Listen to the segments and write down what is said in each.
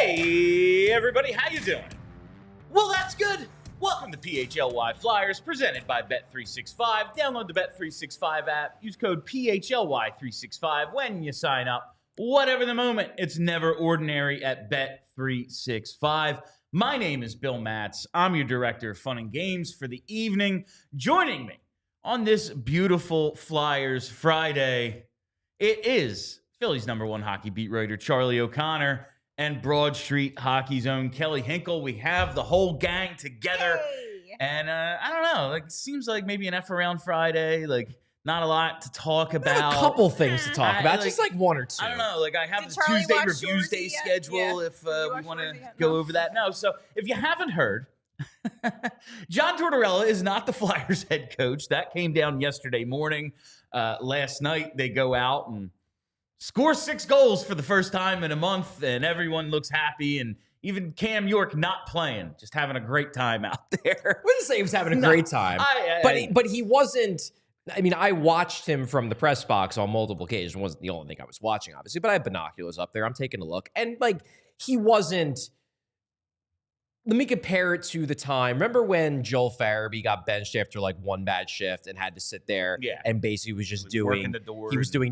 Hey, everybody, how you doing? Well, that's good. Welcome to PHLY Flyers, presented by Bet365. Download the Bet365 app. Use code PHLY365 when you sign up. Whatever the moment, it's never ordinary at Bet365. My name is Bill Matz. I'm your director of fun and games for the evening. Joining me on this beautiful Flyers Friday, it is Philly's #1 hockey beat writer, Charlie O'Connor, and Broad Street Hockey's own Kelly Hinkle. We have the whole gang together. Yay. And I don't know, like, it seems like maybe an F around Friday, like not a lot to talk about. A couple things to talk about, just like one or two. I don't know, like I have Did the Charlie Tuesday watch Reviews Shoresy Day yet? schedule Yeah. if Did you we watch want to Shoresy yet? go No. over that. No, so if you haven't heard, John Tortorella is not the Flyers head coach. That came down yesterday morning. Last night, they go out and score 6 goals for the first time in a month, and everyone looks happy, and even Cam York not playing, just having a great time out there. I wouldn't say he was having a great time, but he wasn't. I mean, I watched him from the press box on multiple occasions. It wasn't the only thing I was watching, obviously, but I have binoculars up there. I'm taking a look, and like he wasn't. Let me compare it to the time. Remember when Joel Farabee got benched after like one bad shift and had to sit there and basically was just doing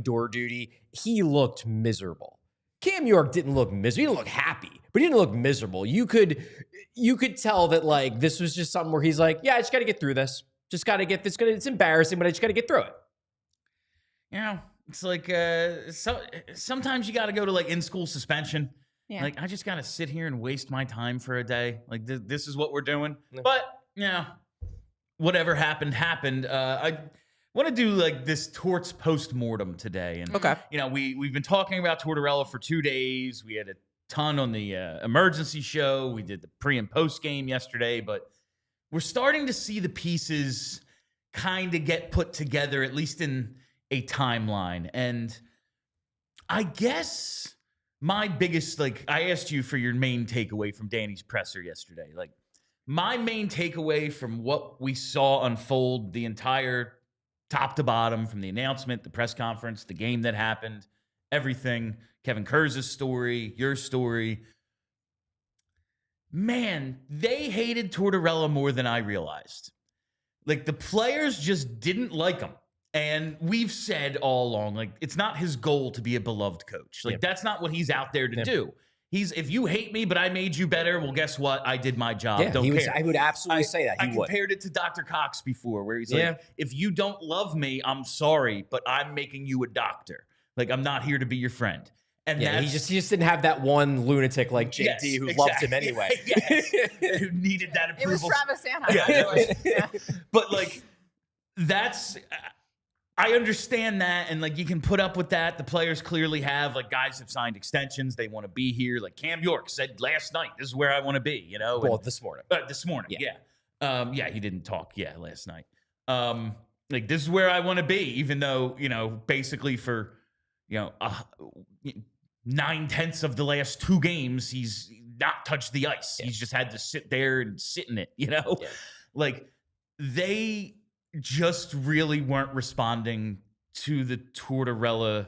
door duty. He looked miserable. Cam York didn't look miserable. He didn't look happy, but he didn't look miserable. You could tell that like this was just something where he's like, yeah, I just got to get through this. Just got to get this. It's embarrassing, but I just got to get through it. You know, it's like sometimes you got to go to like in-school suspension. Yeah. Like, I just got to sit here and waste my time for a day. Like, this is what we're doing. Yeah. But, you know, whatever happened. I want to do, like, this Torts post-mortem today. And, you know, we've been talking about Tortorella for 2 days. We had a ton on the emergency show. We did the pre- and post-game yesterday. But we're starting to see the pieces kind of get put together, at least in a timeline. And I guess my biggest, like, I asked you for your main takeaway from Danny's presser yesterday. Like, my main takeaway from what we saw unfold the entire top to bottom, from the announcement, the press conference, the game that happened, everything, Kevin Kurz's story, your story. Man, they hated Tortorella more than I realized. Like, the players just didn't like him. And we've said all along, like, it's not his goal to be a beloved coach. Like, that's not what he's out there to do. If you hate me, but I made you better, well, guess what? I did my job. Don't care. I would absolutely say that. I compared it to Dr. Cox before, where he's like, if you don't love me, I'm sorry, but I'm making you a doctor. Like, I'm not here to be your friend. And he just didn't have that one lunatic like JT who loved him anyway. Who needed that approval. It was Travis Sanheim. But, like, that's... I understand that, and like you can put up with that. The players clearly have, like, guys have signed extensions. They want to be here. Like Cam York said last night, this is where I want to be, you know? Well, this morning. He didn't talk, last night. Like, this is where I want to be, even though, you know, basically for, you know, 9/10 of the last 2 games, he's not touched the ice. He's just had to sit there and sit in it, you know? Like, they just really weren't responding to the Tortorella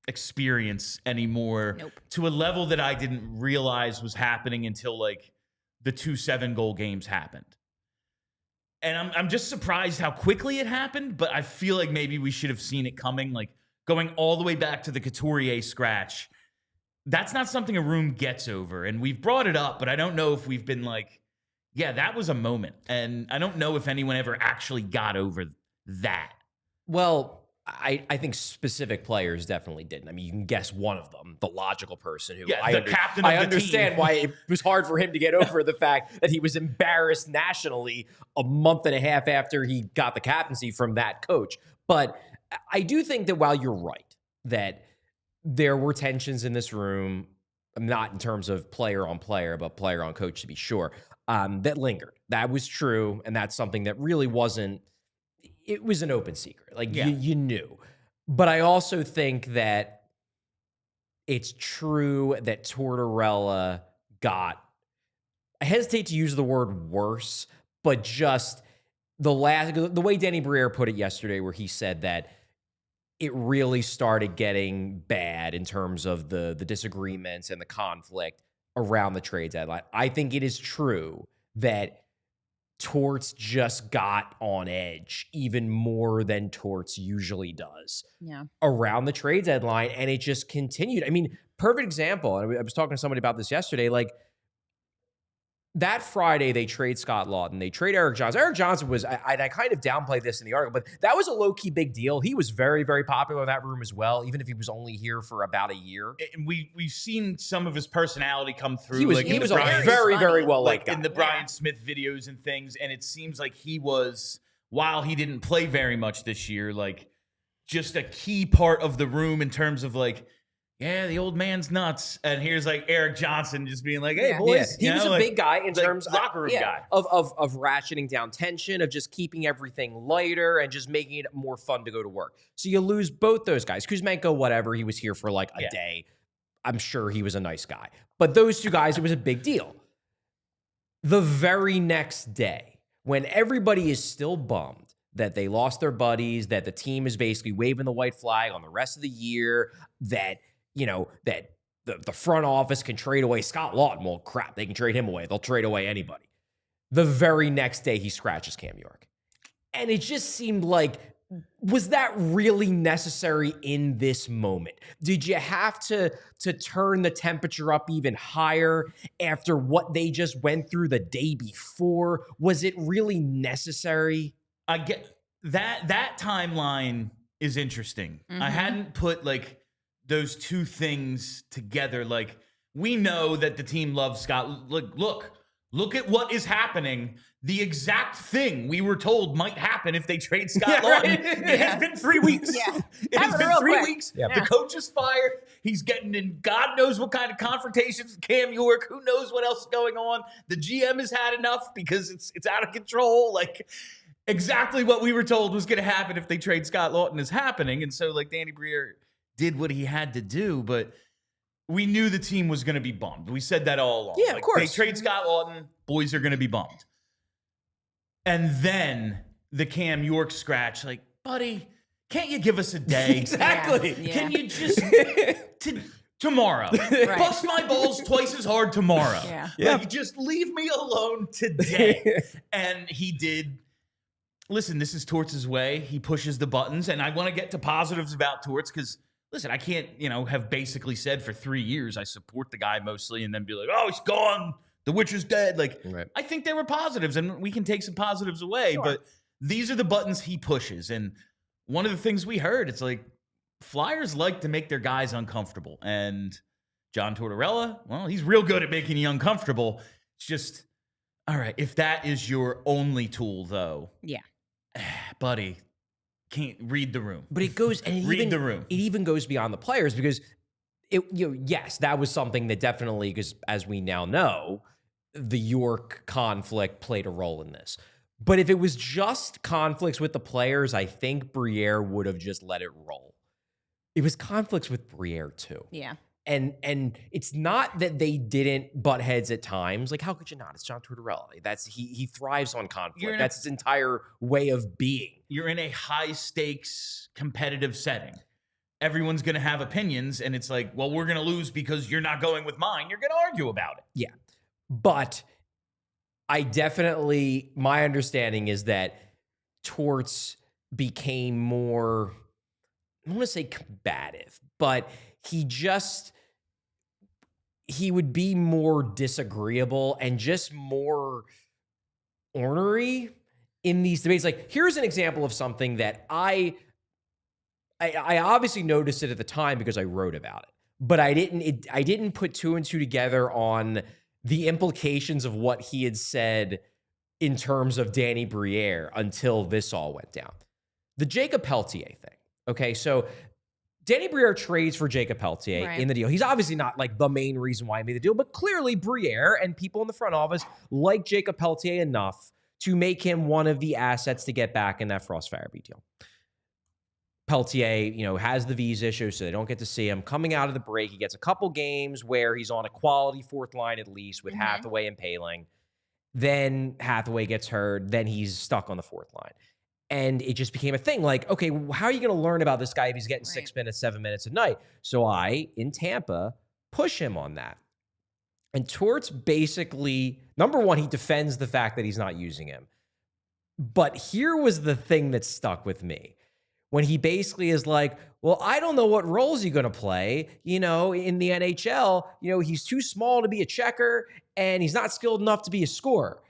experience anymore to a level that I didn't realize was happening until like the 2 7-goal games happened. And I'm just surprised how quickly it happened, but I feel like maybe we should have seen it coming, like going all the way back to the Couturier scratch. That's not something a room gets over. And we've brought it up, but I don't know if we've been like, yeah, that was a moment. And I don't know if anyone ever actually got over that. Well, I think specific players definitely didn't. I mean, you can guess one of them, the logical person who captain of I the understand team. why it was hard for him to get over the fact that he was embarrassed nationally a month and a half after he got the captaincy from that coach. But I do think that while you're right, that there were tensions in this room, not in terms of player on player, but player on coach, to be sure, that lingered. That was true. And that's something that really wasn't, it was an open secret. Like you knew. But I also think that it's true that Tortorella got, I hesitate to use the word worse, but just the way Danny Briere put it yesterday, where he said that it really started getting bad in terms of the disagreements and the conflict around the trade deadline. I think it is true that Torts just got on edge even more than Torts usually does around the trade deadline, and it just continued. I mean, perfect example, and I was talking to somebody about this yesterday, like, that Friday, they trade Scott Laughton. They trade Erik Johnson. Erik Johnson was, I kind of downplayed this in the article, but that was a low-key big deal. He was very, very popular in that room as well, even if he was only here for about a year. And we've seen some of his personality come through. He was a very, very well-liked guy. In the Brian Smith videos and things, and it seems like he was, while he didn't play very much this year, like, just a key part of the room in terms of, like, yeah, the old man's nuts. And here's like Erik Johnson just being like, hey, boys. He was a big guy in terms of locker room guy. Of ratcheting down tension, of just keeping everything lighter and just making it more fun to go to work. So you lose both those guys. Kuzmenko, whatever, he was here for like a day. I'm sure he was a nice guy. But those two guys, it was a big deal. The very next day, when everybody is still bummed that they lost their buddies, that the team is basically waving the white flag on the rest of the year, that that the front office can trade away Scott Laughton. Well, crap, they can trade him away. They'll trade away anybody. The very next day, he scratches Cam York. And it just seemed like, was that really necessary in this moment? Did you have to turn the temperature up even higher after what they just went through the day before? Was it really necessary? I get that timeline is interesting. Mm-hmm. I hadn't put like those two things together. Like, we know that the team loves Scott. Look at what is happening. The exact thing we were told might happen if they trade Scott Laughton. It has been 3 weeks. It has been 3 weeks. Yeah. The coach is fired. He's getting in God knows what kind of confrontations with Cam York. Who knows what else is going on? The GM has had enough because it's out of control. Like, exactly what we were told was going to happen if they trade Scott Laughton is happening. And so, like, Danny Briere did what he had to do, but we knew the team was going to be bummed. We said that all along. Yeah, of course. They trade Scott Laughton, boys are going to be bummed. And then the Cam York scratch, like, buddy, can't you give us a day? Exactly. Yeah. Can you just tomorrow? Bust my balls twice as hard tomorrow. Like, just leave me alone today. And he did. Listen, this is Torts' way. He pushes the buttons, and I want to get to positives about Torts because, listen, I can't, have basically said for 3 years I support the guy mostly and then be like, oh, he's gone. The witch is dead. Like, I think there were positives, and we can take some positives away, but these are the buttons he pushes. And one of the things we heard, it's like, Flyers like to make their guys uncomfortable. And John Tortorella, well, he's real good at making you uncomfortable. It's just, all right, if that is your only tool, though. Yeah. Buddy, can't read the room. But it goes and the room. It even goes beyond the players because yes, that was something that definitely, because as we now know, the York conflict played a role in this. But if it was just conflicts with the players, I think Briere would have just let it roll. It was conflicts with Briere too. Yeah. And it's not that they didn't butt heads at times. Like, how could you not? It's John Tortorella. He thrives on conflict. That's his entire way of being. You're in a high stakes competitive setting. Everyone's going to have opinions, and it's like, well, we're going to lose because you're not going with mine. You're going to argue about it. Yeah. But my understanding is that Torts became more, I don't want to say combative, but he would be more disagreeable and just more ornery in these debates. Like, here's an example of something that I obviously noticed it at the time because I wrote about it, but I didn't put two and two together on the implications of what he had said in terms of Danny Briere until this all went down. The Jacob Pelletier thing. Okay, so Danny Briere trades for Jacob Pelletier in the deal. He's obviously not like the main reason why he made the deal, but clearly Briere and people in the front office like Jacob Pelletier enough to make him one of the assets to get back in that Frost Farabee deal. Pelletier, has the visa issue, so they don't get to see him. Coming out of the break, he gets a couple games where he's on a quality fourth line at least with Hathaway and Poehling. Then Hathaway gets hurt. Then he's stuck on the fourth line. And it just became a thing. Like, okay, how are you going to learn about this guy if he's getting 6 minutes, 7 minutes a night? So I, in Tampa, push him on that. And Torts basically, number one, he defends the fact that he's not using him. But here was the thing that stuck with me. When he basically is like, well, I don't know what roles you're going to play, in the NHL. He's too small to be a checker, and he's not skilled enough to be a scorer.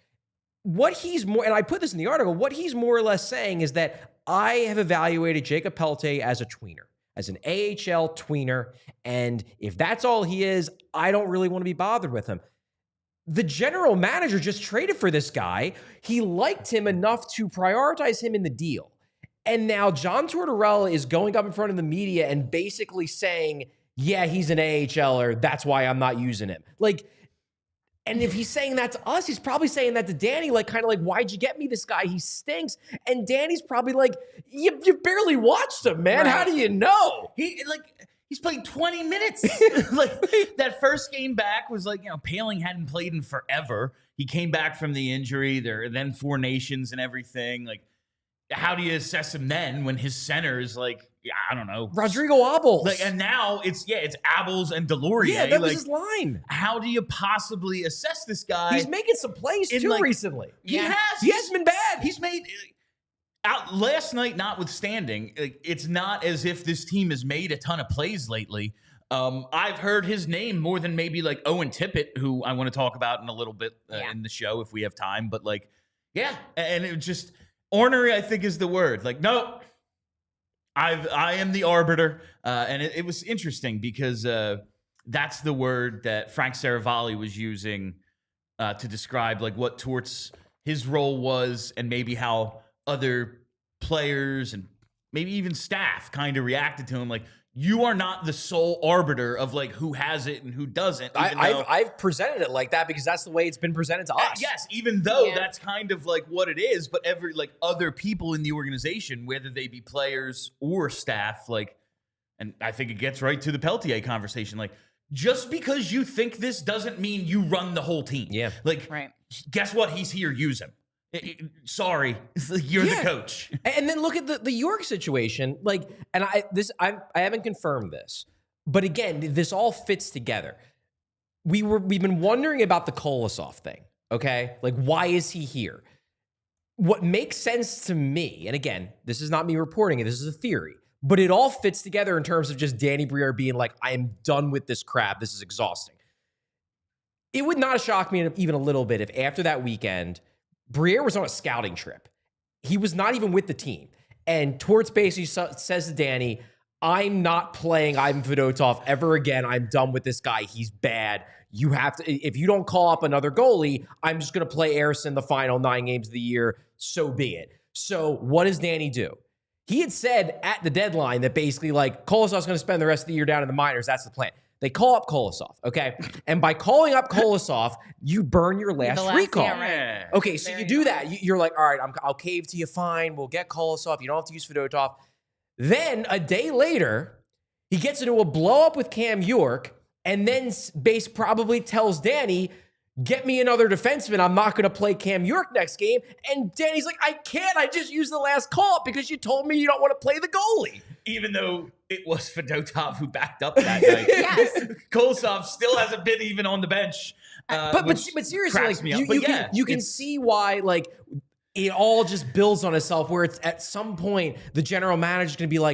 What he's more, and I put this in the article, what he's more or less saying is that I have evaluated Jacob Pelletier as a tweener, as an AHL tweener, and if that's all he is, I don't really want to be bothered with him. The general manager just traded for this guy. He liked him enough to prioritize him in the deal. And now John Tortorella is going up in front of the media and basically saying, yeah, he's an AHLer. That's why I'm not using him. And if he's saying that to us, he's probably saying that to Danny, why'd you get me this guy? He stinks. And Danny's probably like, you barely watched him, man. Right. How do you know? He's played 20 minutes. That first game back was Poehling hadn't played in forever. He came back from the injury. Then Four Nations and everything. How do you assess him then when his center is I don't know, Rodrigo Abels? And now it's Abels and Delorier. Yeah, that was his line. How do you possibly assess this guy? He's making some plays too recently. He has. He hasn't been bad. He's made out last night, notwithstanding. It's not as if this team has made a ton of plays lately. I've heard his name more than maybe Owen Tippett, who I want to talk about in a little bit in the show if we have time. But and it just. Ornery, I think, is the word. No, I am the arbiter. And it was interesting because that's the word that Frank Saravalli was using to describe what Torts, his role was, and maybe how other players and maybe even staff kind of reacted to him. You are not the sole arbiter of who has it and who doesn't. I've presented it like that because that's the way it's been presented to us. Yes, even though that's kind of what it is, but every other people in the organization, whether they be players or staff, and I think it gets right to the Pelletier conversation. Just because you think this doesn't mean you run the whole team. Yeah. Right. Guess what? He's here. Use him. Sorry, you're the coach. And then look at the York situation. And I haven't confirmed this, but again, this all fits together. We've been wondering about the Kolosov thing. Okay, why is he here? What makes sense to me, and again, this is not me reporting it. This is a theory, but it all fits together in terms of just Danny Briere being I am done with this crap. This is exhausting. It would not have shocked me even a little bit if after that weekend, Briere was on a scouting trip. He was not even with the team. And Torts basically says to Danny, I'm not playing Ivan Fedotov ever again. I'm done with this guy. He's bad. You have to, if you don't call up another goalie, I'm just going to play Ersson the final 9 games of the year. So be it. So what does Danny do? He had said at the deadline that basically Kolosov's going to spend the rest of the year down in the minors. That's the plan. They call up Kolosov, okay? And by calling up Kolosov, you burn your last recall. Yeah, right. Okay, so you do that. You're all right, I'll cave to you, fine. We'll get Kolosov. You don't have to use Fedotov. Then a day later, he gets into a blow-up with Cam York and then probably tells Danny, get me another defenseman. I'm not going to play Cam York next game. And Danny's like, I can't. I just used the last call-up because you told me you don't want to play the goalie. Even though it was Fedotov who backed up that night. Yes. Kolosov still hasn't been even on the bench. But seriously, you can see why it all just builds on itself where it's at some point the general manager's going to be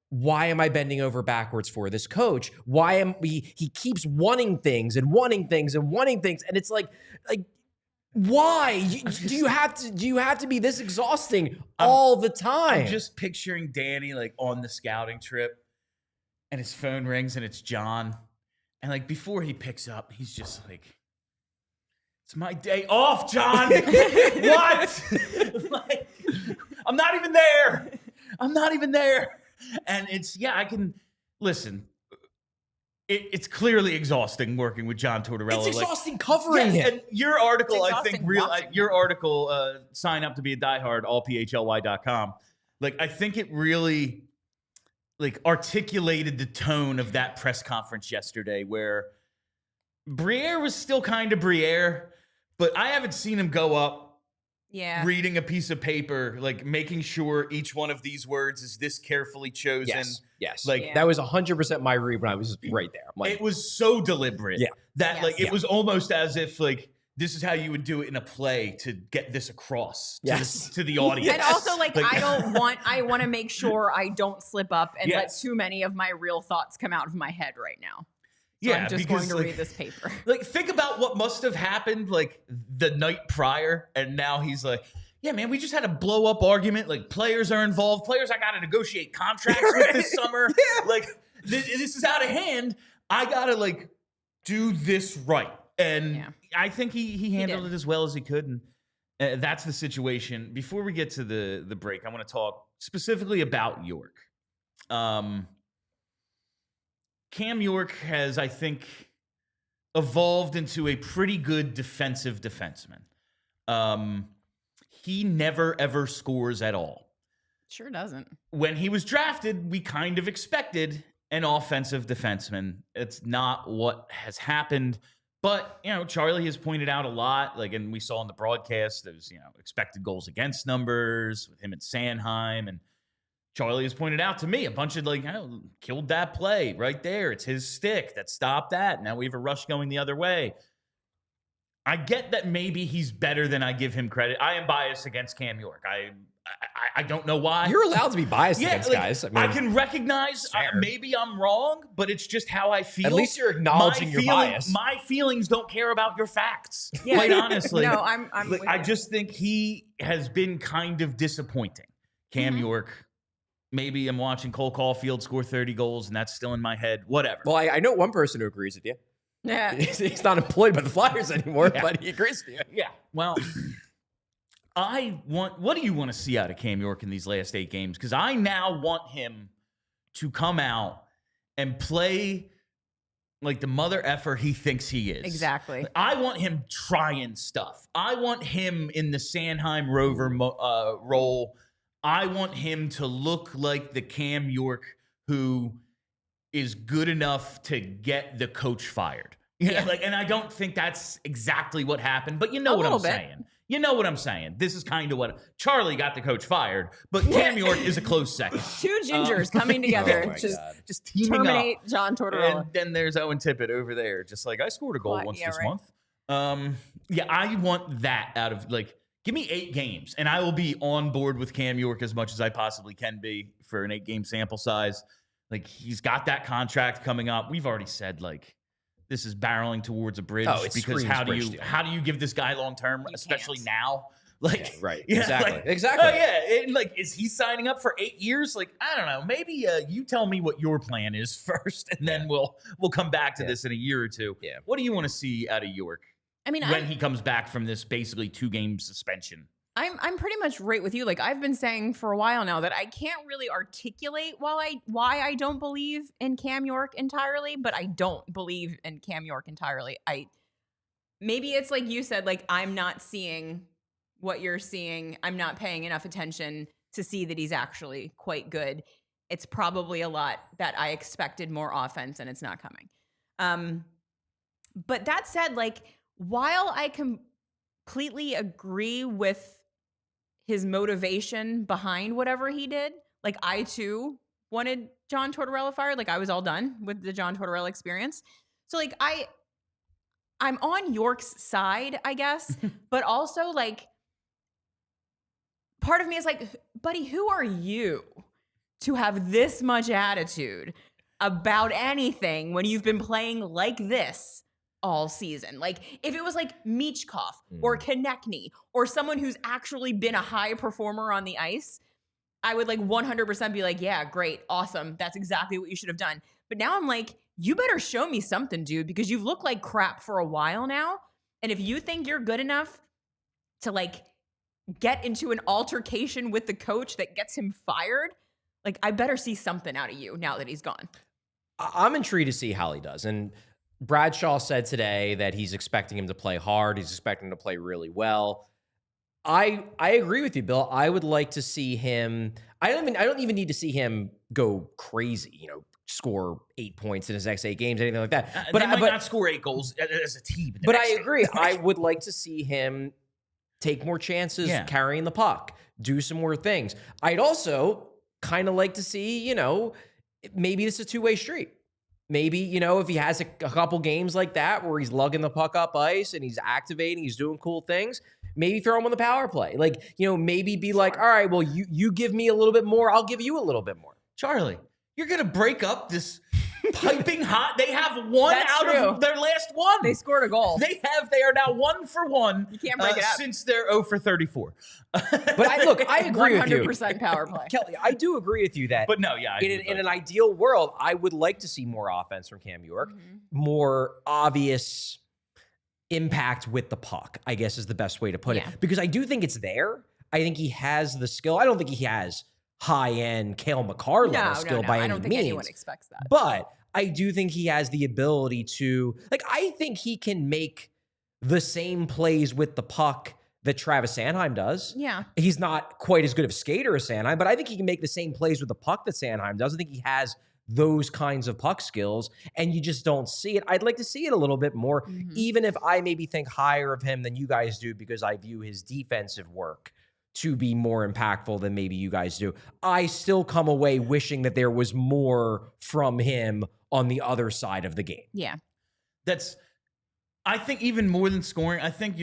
why am I bending over backwards for this coach? Why am he keeps wanting things and wanting things and wanting things. And it's why? Do you have to be this exhausting all the time? I'm just picturing Danny on the scouting trip and his phone rings and it's John. And before he picks up, he's just it's my day off, John. What? I'm not even there. I'm not even there. And I can listen. It's clearly exhausting working with John Tortorella. It's exhausting covering him. And your article, I think, sign up to be a diehard, allphly.com. I think it really articulated the tone of that press conference yesterday where Briere was still kind of Briere, but I haven't seen him go up reading a piece of paper, like making sure each one of these words is this carefully chosen. Yes. Like that was 100% my read when I was right there. Like, it was so deliberate that like it was almost as if like this is how you would do it in a play to get this across to the audience. And also, like I want to make sure I don't slip up and let too many of my real thoughts come out of my head right now. So I'm just going to read this paper. Like, think about what must have happened like the night prior, and now he's like, yeah, man, we just had a blow up argument. Like, players are involved. Players I got to negotiate contracts with this summer. Like, this is out of hand. I got to like do this right. And I think he handled it as well as he could. And that's the situation. Before we get to the break, I want to talk specifically about York. Cam York has, I think, evolved into a pretty good defensive defenseman. He never, ever scores at all. Sure doesn't. When he was drafted, we kind of expected an offensive defenseman. It's not what has happened. But, you know, Charlie has pointed out a lot, like, and we saw in the broadcast, there's, you know, expected goals against numbers with him at Sanheim. And Charlie has pointed out to me a bunch of, like, oh, killed that play right there. It's his stick that stopped that. Now we have a rush going the other way. I get that maybe he's better than I give him credit. I am biased against Cam York. I don't know why. You're allowed to be biased against guys. I mean, I can recognize maybe I'm wrong, but it's just how I feel. At least you're acknowledging your bias. My feelings don't care about your facts. Quite honestly. No, I'm I just think he has been kind of disappointing. Cam York. Maybe I'm watching Cole Caulfield score 30 goals, and that's still in my head. Whatever. Well, I know one person who agrees with you. Yeah. He's not employed by the Flyers anymore, but he agrees with you. Yeah. Well, what do you want to see out of Cam York in these last 8 games? Because I now want him to come out and play like the mother effer he thinks he is. Exactly. I want him trying stuff. I want him in the Sanheim Rover role. I want him to look like the Cam York who is good enough to get the coach fired. Yeah. And I don't think that's exactly what happened, but you know what I'm saying. You know what I'm saying. This is kind of what Charlie got the coach fired, but Cam York is a close second. 2 gingers coming together, just teaming terminate up. John Tortorella. And then there's Owen Tippett over there, just like, I scored a goal once this month. I want that out of, like, give me 8 games, and I will be on board with Cam York as much as I possibly can be for an 8-game sample size. Like, he's got that contract coming up. We've already said, like, this is barreling towards a bridge because how do you give this guy long term, especially now? Like, exactly. Oh yeah, like, is he signing up for 8 years? Like, I don't know. Maybe you tell me what your plan is first, and then we'll come back to this in a year or two. Yeah. What do you want to see out of York? I mean, when he comes back from this basically 2-game suspension. I'm pretty much right with you. Like, I've been saying for a while now that I can't really articulate why I don't believe in Cam York entirely, but I don't believe in Cam York entirely. Maybe it's like you said, like, I'm not seeing what you're seeing. I'm not paying enough attention to see that he's actually quite good. It's probably a lot that I expected more offense and it's not coming. But that said, like, while I completely agree with his motivation behind whatever he did, like, I too wanted John Tortorella fired. Like, I was all done with the John Tortorella experience. So, like, I'm on York's side, I guess, but also, like, part of me is like, buddy, who are you to have this much attitude about anything when you've been playing like this all season? Like, if it was like Michkov or Konechny or someone who's actually been a high performer on the ice, I would, like, 100% be like, yeah, great, awesome. That's exactly what you should have done. But now I'm like, you better show me something, dude, because you've looked like crap for a while now. And if you think you're good enough to, like, get into an altercation with the coach that gets him fired, like, I better see something out of you now that he's gone. I'm intrigued to see how he does. And Bradshaw said today that he's expecting him to play hard. He's expecting him to play really well. I agree with you, Bill. I would like to see him. I don't even need to see him go crazy, you know, score 8 points in his next 8 games, anything like that. But they might not score 8 goals as a team. But I agree. I would like to see him take more chances carrying the puck, do some more things. I'd also kind of like to see, maybe it's a two-way street. Maybe, if he has a couple games like that where he's lugging the puck up ice and he's activating, he's doing cool things, maybe throw him on the power play. Like, maybe be like, all right, well, you give me a little bit more, I'll give you a little bit more. Charlie, you're going to break up this piping hot. They have one of their last one. They scored a goal. They are now 1 for 1 You can't break it up. Since they're 0 for 34. But I agree with you. 100% power play. Kelly, I do agree with you that. But no, yeah. In an ideal world, I would like to see more offense from Cam York, more obvious impact with the puck, I guess is the best way to put it. Because I do think it's there. I think he has the skill. I don't think he has high-end Cale Makar level skill by any means. I don't think anyone expects that. But I do think he has the ability to, I think he can make the same plays with the puck that Travis Sanheim does. Yeah. He's not quite as good of a skater as Sanheim, but I think he can make the same plays with the puck that Sanheim does. I think he has those kinds of puck skills, and you just don't see it. I'd like to see it a little bit more, even if I maybe think higher of him than you guys do, because I view his defensive work to be more impactful than maybe you guys do. I still come away wishing that there was more from him on the other side of the game. Yeah. I think even more than scoring, I think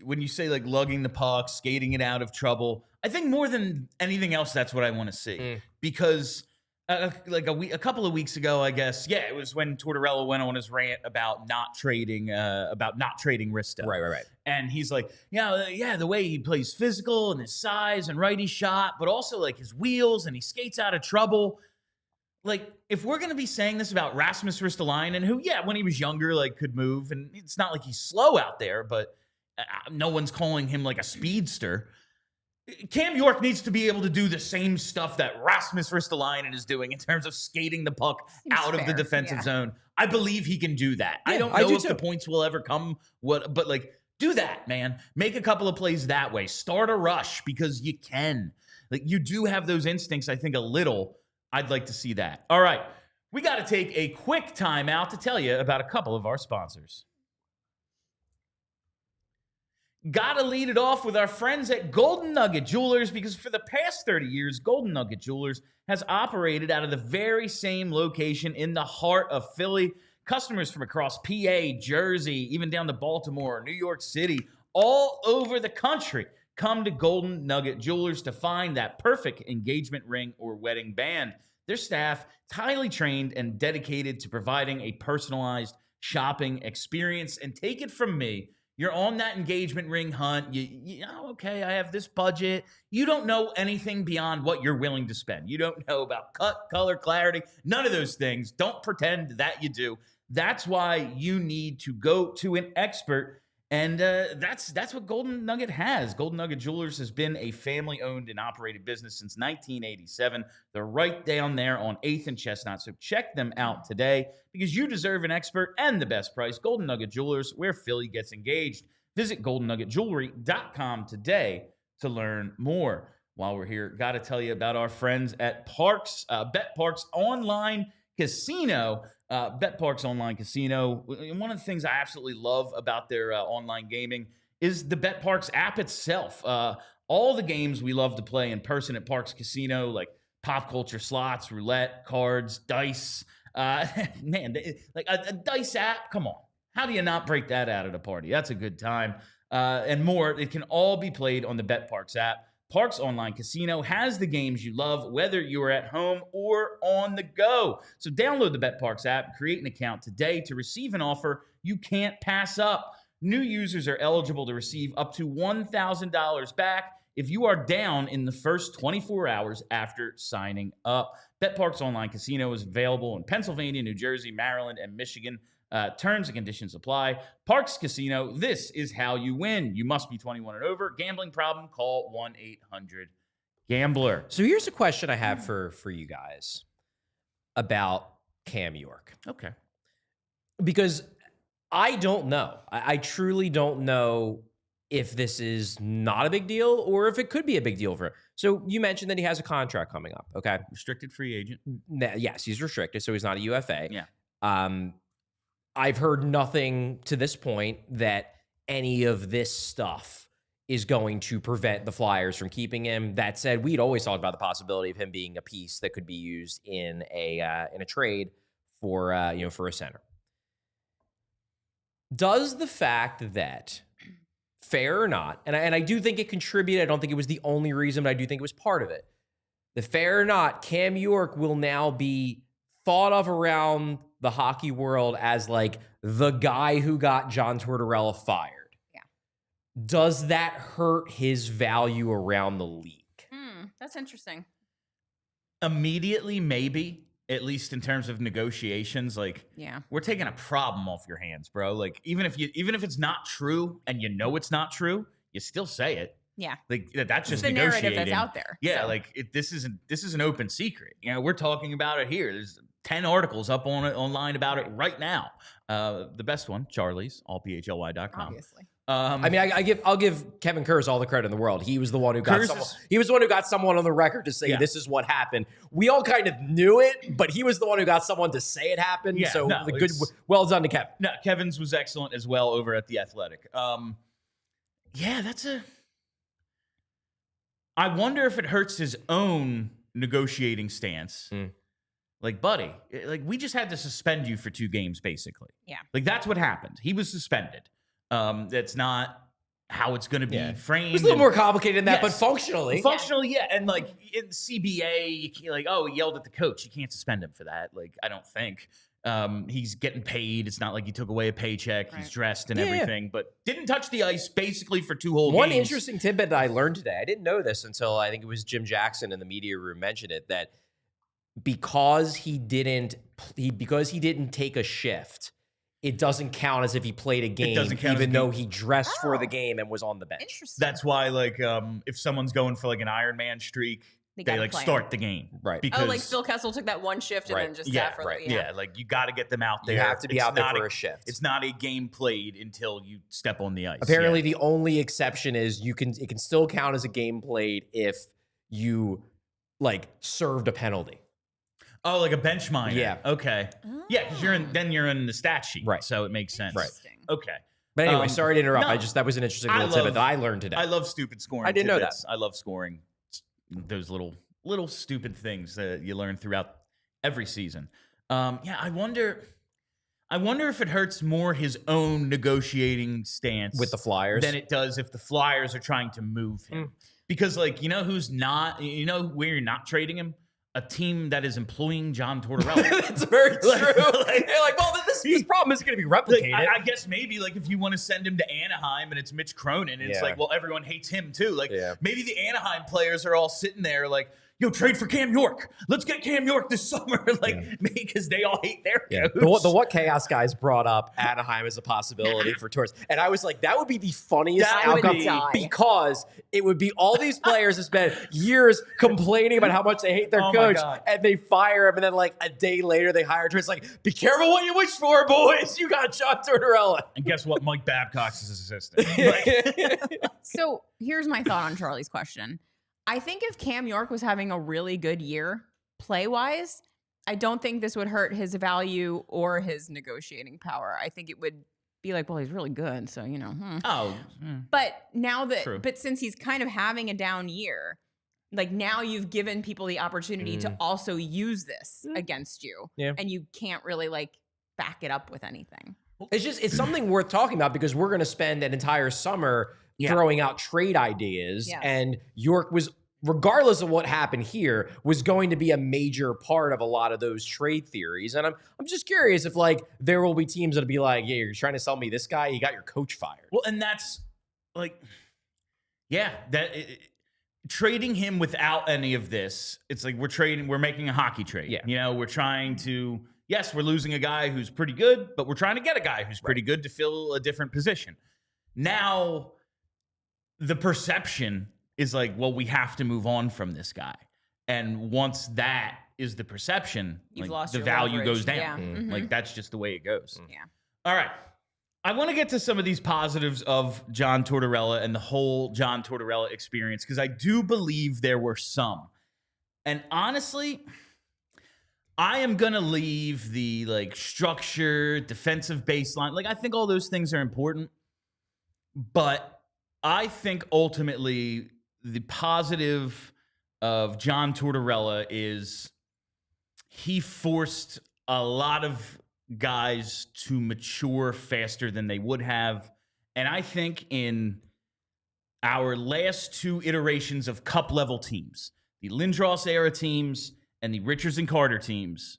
when you say like lugging the puck, skating it out of trouble, I think more than anything else, that's what I want to see. Because a couple of weeks ago, I guess, it was when Tortorella went on his rant about not trading Risto. Right. And he's like, the way he plays physical and his size and righty shot, but also like his wheels and he skates out of trouble. Like, if we're going to be saying this about Rasmus Ristolainen, who, when he was younger, like could move, and it's not like he's slow out there, but no one's calling him like a speedster. Cam York needs to be able to do the same stuff that Rasmus Ristolainen is doing in terms of skating the puck out of the defensive zone. I believe he can do that. I don't know if the points will ever come, but like, do that, man. Make a couple of plays that way. Start a rush because you can. Like, you do have those instincts, I think, a little. I'd like to see that. All right. We got to take a quick time out to tell you about a couple of our sponsors. Gotta lead it off with our friends at Golden Nugget Jewelers, because for the past 30 years, Golden Nugget Jewelers has operated out of the very same location in the heart of Philly. Customers from across PA, Jersey, even down to Baltimore, New York City, all over the country come to Golden Nugget Jewelers to find that perfect engagement ring or wedding band. Their staff is highly trained and dedicated to providing a personalized shopping experience. And take it from me, you're on that engagement ring hunt. Okay, I have this budget. You don't know anything beyond what you're willing to spend. You don't know about cut, color, clarity, none of those things. Don't pretend that you do. That's why you need to go to an expert. And that's what Golden Nugget has. Golden Nugget Jewelers has been a family-owned and operated business since 1987. They're right down there on 8th and Chestnut. So check them out today, because you deserve an expert and the best price. Golden Nugget Jewelers, where Philly gets engaged. Visit goldennuggetjewelry.com today to learn more. While we're here, got to tell you about our friends at Parks, Bet Parks Online Casino. Bet Parks Online Casino. One of the things I absolutely love about their online gaming is the Bet Parks app itself. All the games we love to play in person at Parks Casino, like pop culture slots, roulette, cards, dice. Man, like a dice app, come on. How do you not break that out at a party? That's a good time. And more, it can all be played on the Bet Parks app. Parks Online Casino has the games you love, whether you're at home or on the go. So download the Bet Parks app, create an account today to receive an offer you can't pass up. New users are eligible to receive up to $1,000 back if you are down in the first 24 hours after signing up. Bet Parks Online Casino is available in Pennsylvania, New Jersey, Maryland, and Michigan. Terms and conditions apply. Parks Casino, this is how you win. You must be 21 and over. Gambling problem, call 1-800-GAMBLER. So here's a question I have for you guys about Cam York. Okay. Because I don't know. I truly don't know if this is not a big deal or if it could be a big deal for him. So you mentioned that he has a contract coming up, okay? Restricted free agent. Yes, he's restricted, so he's not a UFA. Yeah. I've heard nothing to this point that any of this stuff is going to prevent the Flyers from keeping him. That said, we'd always talked about the possibility of him being a piece that could be used in a trade for for a center. Does the fact that, fair or not, and I do think it contributed, I don't think it was the only reason, but I do think it was part of it. The fair or not, Cam York will now be thought of around the hockey world as like the guy who got John Tortorella fired. Yeah. Does that hurt his value around the league? That's interesting. Immediately, maybe. At least in terms of negotiations, like, we're taking a problem off your hands, bro. Like, even if it's not true and you know it's not true, you still say it. Yeah, like that's just the negotiating. narrative that's out there. Yeah, so. Like this is an open secret. You know, we're talking about it here. There's 10 articles up online about it right now. The best one, Charlie's, allphly.com. Obviously. I mean, I'll give Kevin Kurz all the credit in the world. He was the one who got someone on the record to say this is what happened. We all kind of knew it, but he was the one who got someone to say it happened. Yeah, so well done to Kevin. No, Kevin's was excellent as well over at The Athletic. I wonder if it hurts his own negotiating stance. Like, buddy, like we just had to suspend you for 2 games, basically. Yeah. Like that's what happened. He was suspended. That's not how it's going to be framed. It's a little more complicated than that, but functionally. Functionally, yeah. And like in CBA, he yelled at the coach. You can't suspend him for that. Like, I don't think. He's getting paid. It's not like he took away a paycheck. Right. He's dressed and everything, but didn't touch the ice basically for 2 whole games. One interesting tidbit that I learned today, I didn't know this until I think it was Jim Jackson in the media room mentioned it, that because he didn't take a shift, it doesn't count as if he played a game, even though he dressed for the game and was on the bench. Interesting. That's why, like, if someone's going for like an Ironman streak, they like start the game, right? Because like Phil Kessel took that one shift and then just sat for like you got to get them out there. You have to be out there for a shift. It's not a game played until you step on the ice. Apparently, the only exception is it can still count as a game played if you like served a penalty. Oh, like a bench minor. Yeah. Okay. Oh. Yeah, because you're in the stat sheet, right? So it makes sense. Right. Okay. But anyway, sorry to interrupt. No, that was an interesting little tidbit that I learned today. I love stupid scoring. I didn't know that. I love scoring those little stupid things that you learn throughout every season. I wonder if it hurts more his own negotiating stance with the Flyers than it does if the Flyers are trying to move him. Because like, you know who's not, you know where you're not trading him? A team that is employing John Tortorella. That's very true. They're like, well, this problem isn't going to be replicated. Like, I guess maybe like if you want to send him to Anaheim and it's Mitch Cronin, it's like, well, everyone hates him too. Like maybe the Anaheim players are all sitting there like, yo, trade for Cam York. Let's get Cam York this summer. Because they all hate their coach. The What Chaos guys brought up Anaheim as a possibility for Torts. And I was like, that would be the funniest outcome because it would be all these players that spent years complaining about how much they hate their coach and they fire him. And then like a day later, they hire Torts. Like, be careful what you wish for, boys. You got John Tortorella. And guess what? Mike Babcock's his assistant. So here's my thought on Charlie's question. I think if Cam York was having a really good year play-wise, I don't think this would hurt his value or his negotiating power. I think it would be like, well, he's really good, so, you know. But now but since he's kind of having a down year, like now you've given people the opportunity to also use this against you. Yeah. And you can't really like back it up with anything. It's something worth talking about because we're going to spend an entire summer throwing out trade ideas, and York was, regardless of what happened here, was going to be a major part of a lot of those trade theories. And I'm just curious if like there will be teams that'll be like, yeah, you're trying to sell me this guy, you got your coach fired. Well, and that's like, trading him without any of this, it's like we're making a hockey trade. Yeah. You know, we're trying to, yes, we're losing a guy who's pretty good, but we're trying to get a guy who's pretty good to fill a different position. Now, the perception is like, well, we have to move on from this guy. And once that is the perception, like, the value goes down. Yeah. Mm-hmm. Like, that's just the way it goes. Yeah. All right. I want to get to some of these positives of John Tortorella and the whole John Tortorella experience, because I do believe there were some. And honestly, I am going to leave the like structure, defensive baseline. Like, I think all those things are important. But I think ultimately the positive of John Tortorella is he forced a lot of guys to mature faster than they would have. And I think in our last 2 iterations of cup-level teams, the Lindros era teams and the Richards and Carter teams,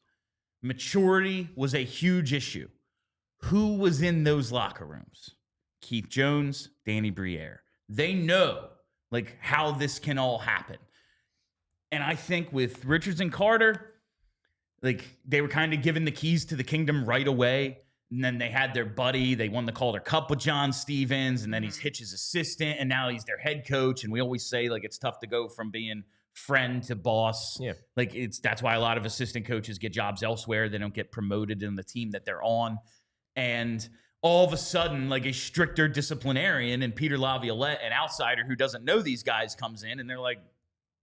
maturity was a huge issue. Who was in those locker rooms? Keith Jones, Danny Briere. They know like how this can all happen. And I think with Richards and Carter, like they were kind of given the keys to the kingdom right away. And then they had their buddy. They won the Calder Cup with John Stevens. And then he's Hitch's assistant. And now he's their head coach. And we always say like it's tough to go from being friend to boss. Yeah. Like that's why a lot of assistant coaches get jobs elsewhere. They don't get promoted in the team that they're on. And all of a sudden, like a stricter disciplinarian and Peter Laviolette, an outsider who doesn't know these guys, comes in and they're like,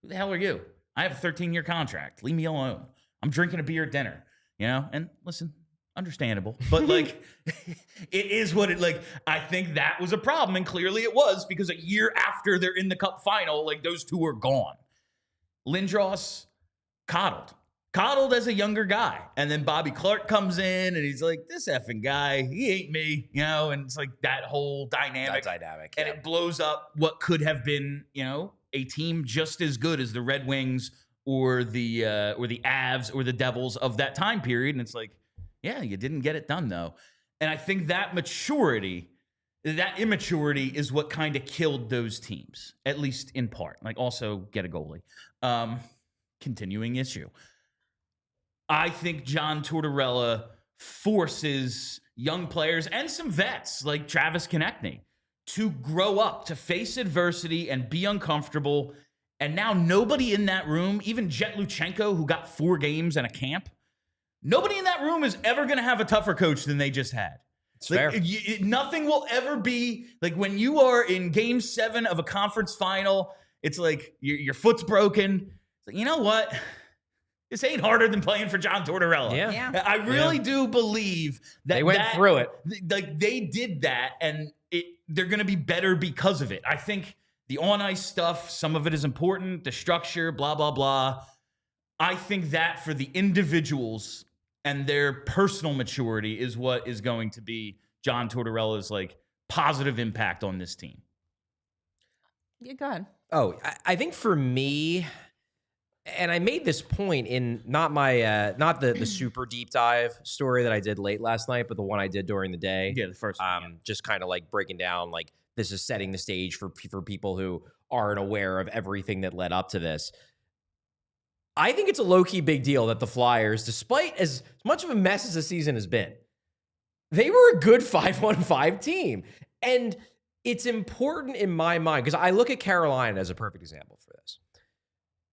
who the hell are you? I have a 13-year contract. Leave me alone. I'm drinking a beer at dinner, you know? And listen, understandable, but like it is what it like. I think that was a problem, and clearly it was, because a year after they're in the cup final, like those 2 are gone. Lindros coddled as a younger guy, and then Bobby Clark comes in and he's like, this effing guy, he ain't me, you know? And it's like that whole dynamic, and it blows up what could have been, you know, a team just as good as the Red Wings or the Avs or the Devils of that time period. And it's like, yeah, you didn't get it done though. And I think that immaturity is what kind of killed those teams, at least in part. Like also get a goalie. Continuing issue. I think John Tortorella forces young players and some vets like Travis Konechny to grow up, to face adversity and be uncomfortable. And now nobody in that room, even Jet Luchenko, who got 4 games and a camp, nobody in that room is ever going to have a tougher coach than they just had. It's fair. Nothing will ever be like when you are in game 7 of a conference final, it's like your foot's broken. It's like, you know what? This ain't harder than playing for John Tortorella. Yeah. I really do believe that they went through it. Like they did that, and they're going to be better because of it. I think the on-ice stuff, some of it is important, the structure, blah, blah, blah. I think that for the individuals and their personal maturity is what is going to be John Tortorella's like positive impact on this team. Yeah, go ahead. Oh, I think for me, and I made this point in not the super deep dive story that I did late last night, but the one I did during the day. Yeah, the first one. Just kind of like breaking down, like this is setting the stage for people who aren't aware of everything that led up to this. I think it's a low-key big deal that the Flyers, despite as much of a mess as the season has been, they were a good 5-1-5 team. And it's important in my mind, because I look at Carolina as a perfect example for this.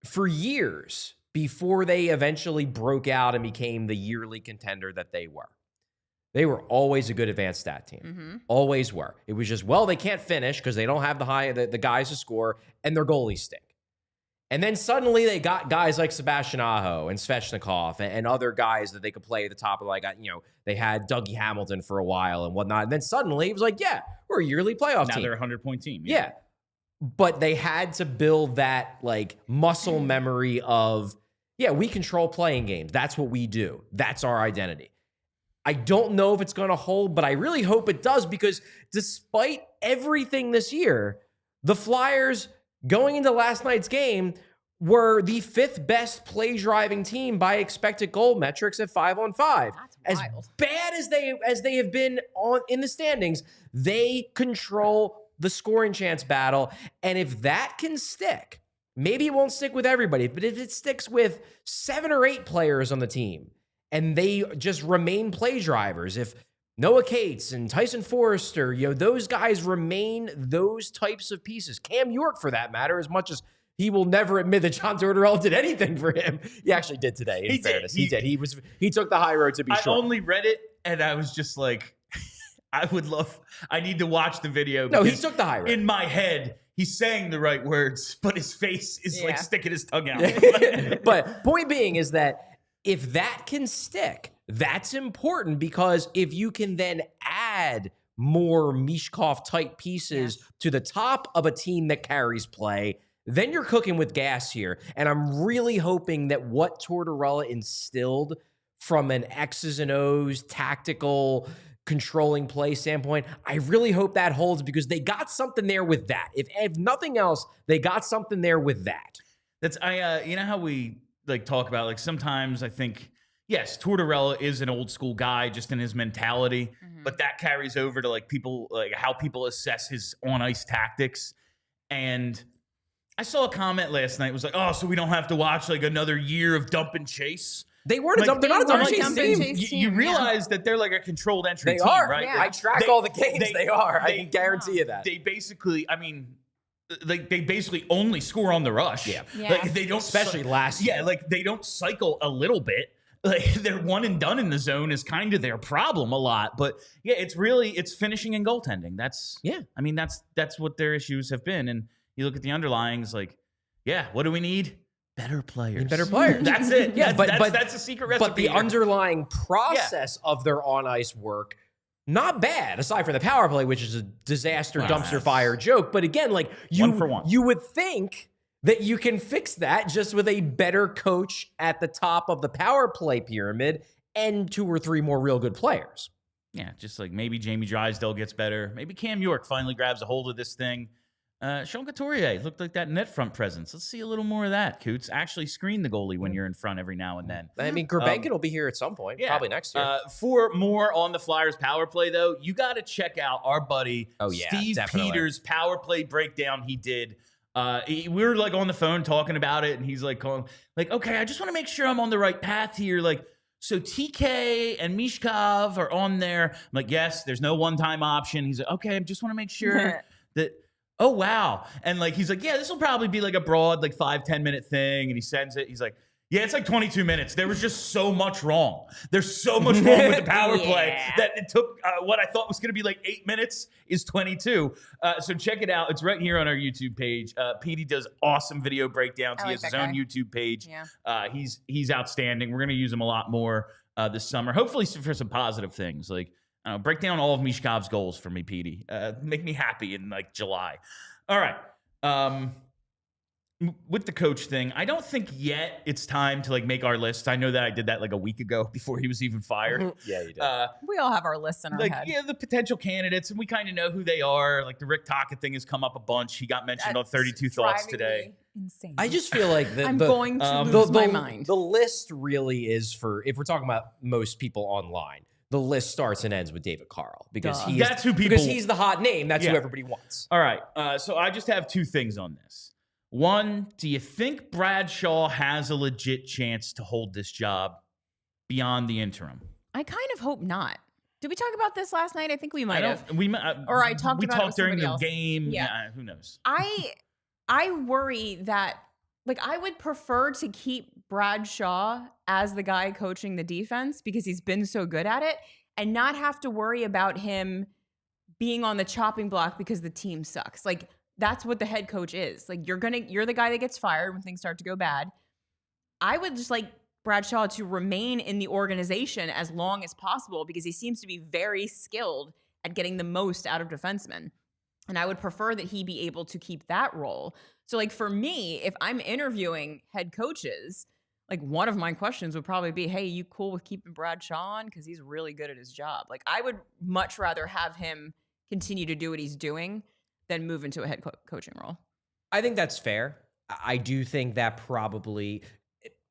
For years, before they eventually broke out and became the yearly contender that they were always a good advanced stat team. Mm-hmm. Always were. It was just, well, they can't finish because they don't have the guys to score, and their goalies stink. And then suddenly they got guys like Sebastian Aho and Svechnikov and other guys that they could play at the top of, like, you know, they had Dougie Hamilton for a while and whatnot. And then suddenly it was like, yeah, we're a yearly playoff team. Now they're a 100-point team. Yeah. But they had to build that like muscle memory of, yeah, we control playing games. That's what we do. That's our identity. I don't know if it's going to hold, but I really hope it does, because despite everything this year, the Flyers going into last night's game were the 5th best play driving team by expected goal metrics at 5-on-5. That's as wild. bad as they have been in the standings, they control the scoring chance battle. And if that can stick, maybe it won't stick with everybody, but if it sticks with 7 or 8 players on the team and they just remain play drivers, if Noah Cates and Tyson Forrester, you know, those guys remain those types of pieces. Cam York, for that matter, as much as he will never admit that John Tortorella did anything for him. He actually did today, in fairness. He did. He took the high road, to be sure. I only read it, and I was just like, I need to watch the video. No, he took the high road. In my head, he's saying the right words, but his face is like sticking his tongue out. But point being is that if that can stick, that's important, because if you can then add more Michkov type pieces to the top of a team that carries play, then you're cooking with gas here. And I'm really hoping that what Tortorella instilled from an X's and O's tactical controlling play standpoint, I really hope that holds, because they got something there with that. If nothing else, they got something there with that. That's you know how we like talk about, like, sometimes I think, yes, Tortorella is an old school guy just in his mentality, but that carries over to like people, like how people assess his on ice tactics. And I saw a comment last night. It was like, oh, so we don't have to watch like another year of dump and chase. They weren't they're not a dump and chase team. You realize that they're like a controlled entry team, right? Yeah. I track all the games. They are. I can guarantee you that. They basically, I mean, like they basically only score on the rush. Yeah. Like they don't, especially last year. Yeah, like they don't cycle a little bit. Like they're one and done in the zone is kind of their problem a lot. But yeah, it's finishing and goaltending. I mean, that's what their issues have been. And you look at the underlyings, like, yeah, what do we need? Better players. Better players. That's it. Yeah, that's a secret recipe. But the underlying process of their on-ice work, not bad, aside from the power play, which is a disaster dumpster fire joke. But again, like you would think that you can fix that just with a better coach at the top of the power play pyramid and 2 or 3 more real good players. Yeah, just like maybe Jamie Drysdale gets better. Maybe Cam York finally grabs a hold of this thing. Sean Couturier looked like that net front presence. Let's see a little more of that, Coots. Actually screen the goalie when you're in front every now and then. I mean, Gerbenkin will be here at some point, probably next year. For more on the Flyers power play, though, you got to check out our buddy Steve Peters' power play breakdown he did. We were like on the phone talking about it, and he's like, okay, I just want to make sure I'm on the right path here. Like, so TK and Michkov are on there. I'm like, yes, there's no one-time option. He's like, okay, I just want to make sure that... Oh, wow. And like, he's like, yeah, this will probably be like a broad, like 5-10 minute thing. And he sends it. He's like, yeah, it's like 22 minutes. There was just so much wrong. There's so much wrong with the power play that it took what I thought was going to be like 8 minutes is 22. So check it out. It's right here on our YouTube page. Petey does awesome video breakdowns. He has his own YouTube page. Yeah. He's outstanding. We're going to use him a lot more this summer, hopefully for some positive things. Like, break down all of Michkov's goals for me, Petey. Make me happy in like July. All right. With the coach thing, I don't think yet it's time to like make our list. I know that I did that like a week ago before he was even fired. Yeah, you did. We all have our lists in our head. Yeah, the potential candidates, and we kind of know who they are. Like the Rick Tocchet thing has come up a bunch. He got mentioned on 32 Thoughts today. Insane. I just feel like I'm going to lose my mind. The list really is for, if we're talking about most people online, the list starts and ends with David Carl because he's the hot name. That's who everybody wants. All right. So I just have 2 things on this. One, do you think Bradshaw has a legit chance to hold this job beyond the interim? I kind of hope not. Did we talk about this last night? I think we might have. Or I talked about it with during the else. game. Yeah. Who knows? I worry that, like, I would prefer to keep Bradshaw as the guy coaching the defense because he's been so good at it and not have to worry about him being on the chopping block because the team sucks. Like, that's what the head coach is. Like, you're the guy that gets fired when things start to go bad. I would just like Bradshaw to remain in the organization as long as possible because he seems to be very skilled at getting the most out of defensemen. And I would prefer that he be able to keep that role. So, like, for me, if I'm interviewing head coaches, like, one of my questions would probably be, hey, you cool with keeping Bradshaw on? Because he's really good at his job. Like, I would much rather have him continue to do what he's doing than move into a head coaching role. I think that's fair. I do think that probably...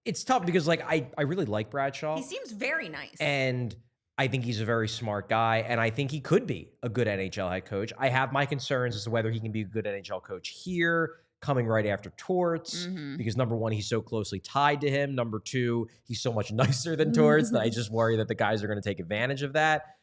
It's tough because, like, I really like Bradshaw. He seems very nice. And I think he's a very smart guy, and I think he could be a good NHL head coach. I have my concerns as to whether he can be a good NHL coach here, coming right after Torts, because number one, he's so closely tied to him. Number two, he's so much nicer than Torts that I just worry that the guys are going to take advantage of that.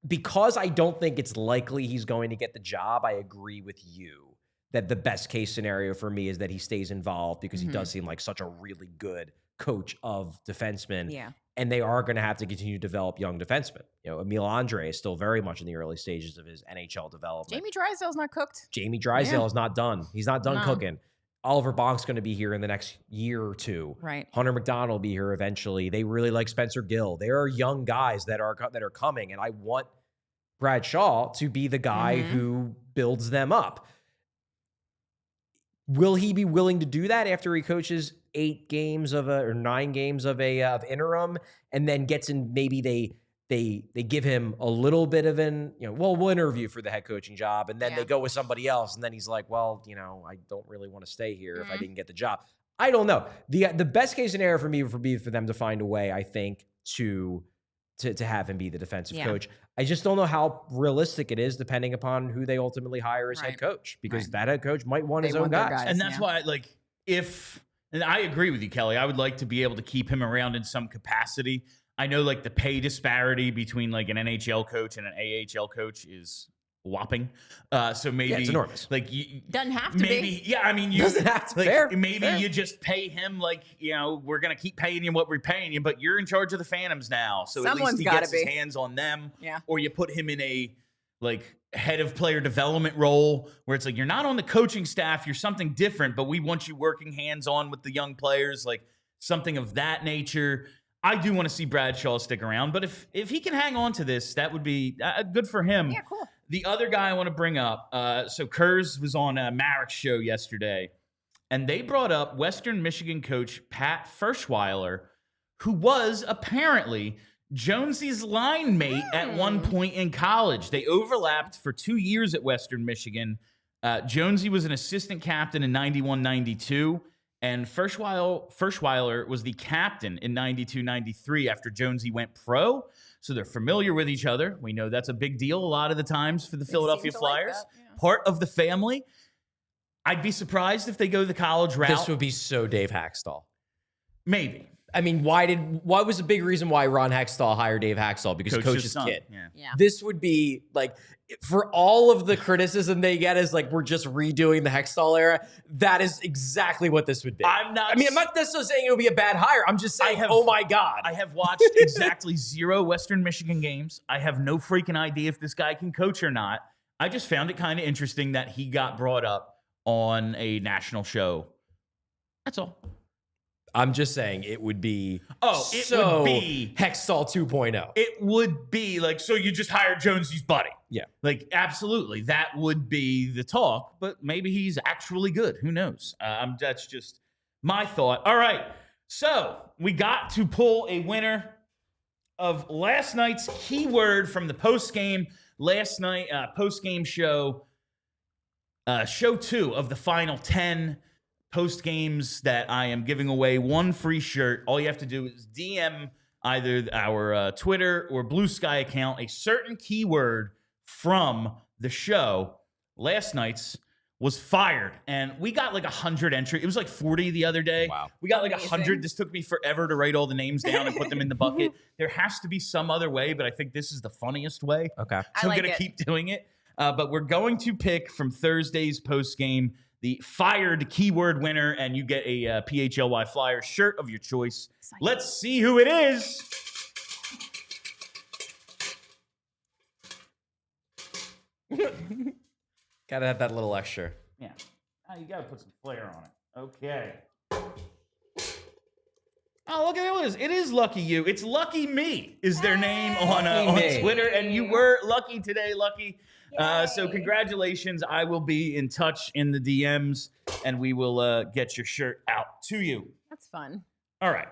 Because I don't think it's likely he's going to get the job, I agree with you that the best case scenario for me is that he stays involved because he does seem like such a really good coach of defensemen. Yeah. And they are going to have to continue to develop young defensemen. You know, Emil Andre is still very much in the early stages of his NHL development. Jamie Drysdale's not cooked. Jamie Drysdale is not done. He's not done cooking. Oliver Bonk's going to be here in the next year or two. Right. Hunter McDonald will be here eventually. They really like Spencer Gill. There are young guys that are coming, and I want Brad Shaw to be the guy who builds them up. Will he be willing to do that after he coaches 8 games or 9 games of interim, and then gets in? Maybe they give him a little bit of we'll interview for the head coaching job, and then they go with somebody else, and then he's like, well, I don't really want to stay here if I didn't get the job. I don't know. The best case scenario for me would be for them to find a way, I think, to have him be the defensive coach. I just don't know how realistic it is, depending upon who they ultimately hire as head coach, because that head coach might want his own guys. And that's why, and I agree with you, Kelly, I would like to be able to keep him around in some capacity. I know the pay disparity between an NHL coach and an AHL coach is whopping. So maybe it's enormous. Doesn't have to be. Yeah, I mean, you doesn't have to. Fair. You just pay him we're gonna keep paying you what we're paying you, but you're in charge of the Phantoms now, so at least he gets his hands on them. Yeah. Or you put him in a head of player development role where it's you're not on the coaching staff, you're something different, but we want you working hands on with the young players, something of that nature. I do want to see Brad Shaw stick around, but if he can hang on to this, that would be good for him. Yeah, cool. The other guy I want to bring up, so Kurz was on Marek's show yesterday, and they brought up Western Michigan coach Pat Ferschweiler, who was apparently Jonesy's line mate at one point in college. They overlapped for 2 years at Western Michigan. Jonesy was an assistant captain in 91-92, and Ferschweiler was the captain in 92-93 after Jonesy went pro. So they're familiar with each other. We know that's a big deal a lot of the times for the Philadelphia Flyers. Part of the family. I'd be surprised if they go the college route. This would be so Dave Haxtell. Maybe. I mean, why was a big reason why Ron Hextall hired Dave Haxtell? Because Coach's kid. Yeah. This would be for all of the criticism they get is we're just redoing the Hextall era. That is exactly what this would be. I'm not necessarily saying it would be a bad hire. I'm just saying, oh my God. I have watched exactly 0 Western Michigan games. I have no freaking idea if this guy can coach or not. I just found it kind of interesting that he got brought up on a national show. That's all. I'm just saying it would be would be Hextall 2.0. It would be so you just hired Jonesy's buddy. Yeah. Absolutely. That would be the talk, but maybe he's actually good. Who knows? That's just my thought. All right. So we got to pull a winner of last night's keyword from the post-game show, show 2 of the final 10 post games that I am giving away 1 free shirt. All you have to do is DM either our Twitter or Blue Sky account a certain keyword from the show. Last night's was fired, and we got 100 entries. It was 40 the other day. Wow. We got 100. This took me forever to write all the names down and put them in the bucket. There has to be some other way, but I think this is the funniest way. Okay. So I'm going to keep doing it. But we're going to pick from Thursday's post game the fired keyword winner, and you get a PHLY Flyers shirt of your choice. Exciting. Let's see who it is. Gotta have that little extra. Yeah. You gotta put some flair on it. Okay. Oh, look at it. It is Lucky You. It's Lucky Me is their name on Twitter, and you were lucky today, Lucky. So congratulations. I will be in touch in the DMs, and we will get your shirt out to you. That's fun. All right.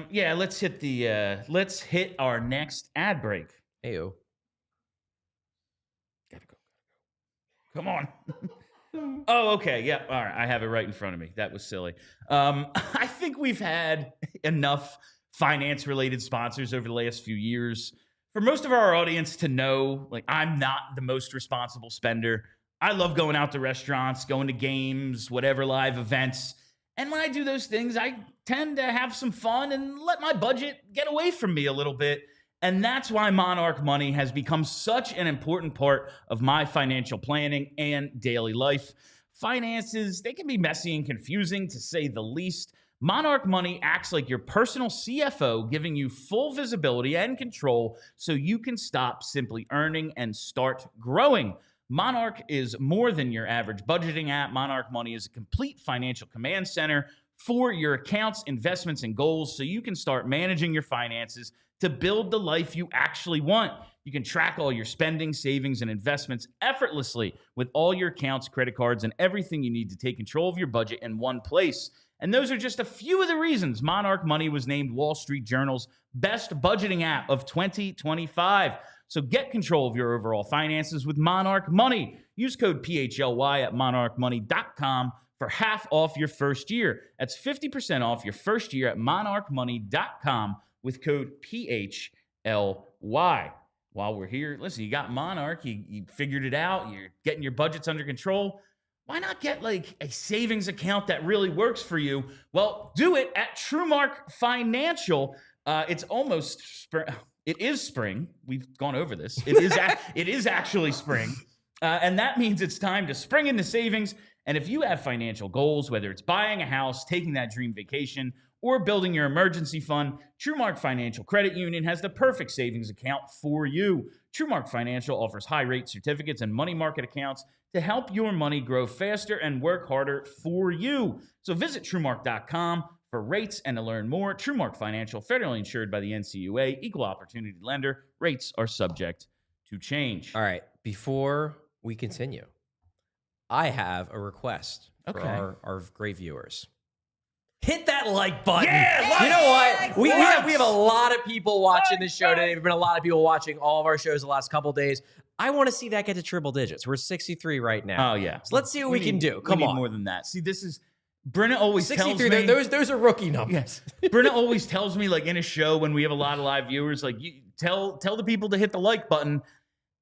Yeah, let's hit our next ad break. Ayo. Gotta go. Come on. Oh, okay. Yeah. All right. I have it right in front of me. That was silly. I think we've had enough finance-related sponsors over the last few years for most of our audience to know, I'm not the most responsible spender. I love going out to restaurants, going to games, whatever live events. And when I do those things, I tend to have some fun and let my budget get away from me a little bit. And that's why Monarch Money has become such an important part of my financial planning and daily life. Finances, they can be messy and confusing, to say the least. Monarch Money acts like your personal CFO, giving you full visibility and control so you can stop simply earning and start growing. Monarch is more than your average budgeting app. Monarch Money is a complete financial command center for your accounts, investments, and goals so you can start managing your finances to build the life you actually want. You can track all your spending, savings, and investments effortlessly with all your accounts, credit cards, and everything you need to take control of your budget in one place. And those are just a few of the reasons Monarch Money was named Wall Street Journal's best budgeting app of 2025. So get control of your overall finances with Monarch Money. Use code PHLY at monarchmoney.com for half off your first year. That's 50% off your first year at monarchmoney.com with code PHLY. While we're here, listen, you got Monarch, you figured it out, you're getting your budgets under control. Why not get like a savings account that really works for you? Well, do it at TrueMark Financial. It's almost spring. It is spring. We've gone over this. It is actually spring. And that means it's time to spring into savings. And if you have financial goals, whether it's buying a house, taking that dream vacation, or building your emergency fund, TrueMark Financial Credit Union has the perfect savings account for you. TrueMark Financial offers high-rate certificates and money market accounts to help your money grow faster and work harder for you. So visit TrueMark.com for rates and to learn more. TrueMark Financial, federally insured by the NCUA, equal opportunity lender. Rates are subject to change. All right, before we continue, I have a request for our great viewers. Hit that like button. Yeah, you know what? We have a lot of people watching this show today. There've been a lot of people watching all of our shows the last couple days. I want to see that get to triple digits. We're 63 right now. Oh, yeah. So let's see what we can do. Come we need on. more than that. See, this is... Brenna always 63, tells me... those are rookie numbers. Yes. Brenna always tells me, like, in a show when we have a lot of live viewers, like, you tell the people to hit the like button.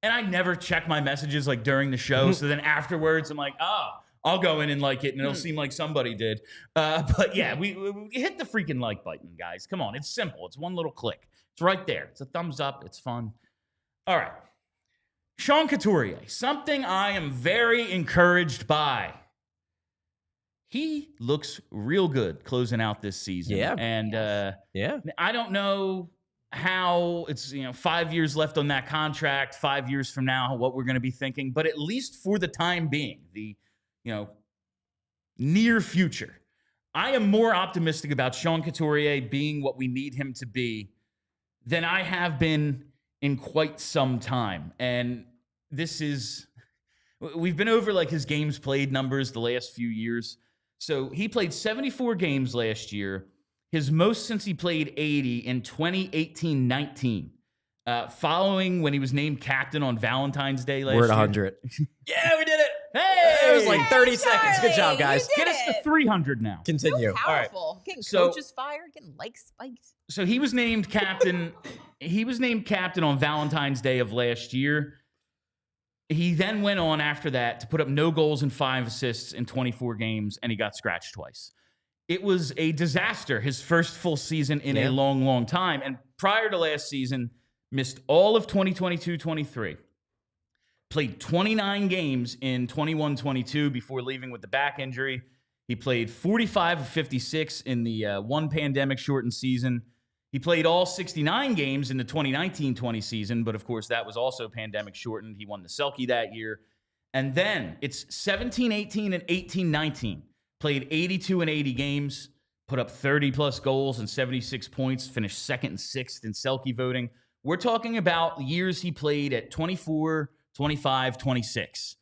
And I never check my messages, like, during the show. So then afterwards, I'm like, oh... I'll go in and like it, and it'll seem like somebody did. But yeah, we hit the freaking like button, guys. Come on. It's simple. It's one little click. It's right there. It's a thumbs up. It's fun. All right. Sean Couturier, something I am very encouraged by. He looks real good closing out this season. Yeah. And I don't know how it's, 5 years left on that contract, 5 years from now, what we're going to be thinking. But at least for the time being, the near future, I am more optimistic about Sean Couturier being what we need him to be than I have been in quite some time. And we've been over like his games played numbers the last few years. So he played 74 games last year, his most since he played 80 in 2018-19. Following when he was named captain on Valentine's Day last year. We're at 100. Yeah, we did it. Hey! It was like 30 seconds. Good job, guys. Get us to 300 now. Continue. So powerful. All right. Getting coaches fired, getting likes spiked. So he was named captain. He was named captain on Valentine's Day of last year. He then went on after that to put up no goals and 5 assists in 24 games, and he got scratched twice. It was a disaster, his first full season in a long, long time. And prior to last season, missed all of 2022-23. Played 29 games in 21-22 before leaving with the back injury. He played 45 of 56 in the one pandemic-shortened season. He played all 69 games in the 2019-20 season, but of course that was also pandemic-shortened. He won the Selke that year. And then it's 17-18 and 18-19. Played 82 and 80 games, put up 30-plus goals and 76 points, finished second and sixth in Selke voting. We're talking about years he played at 24, 25, 26.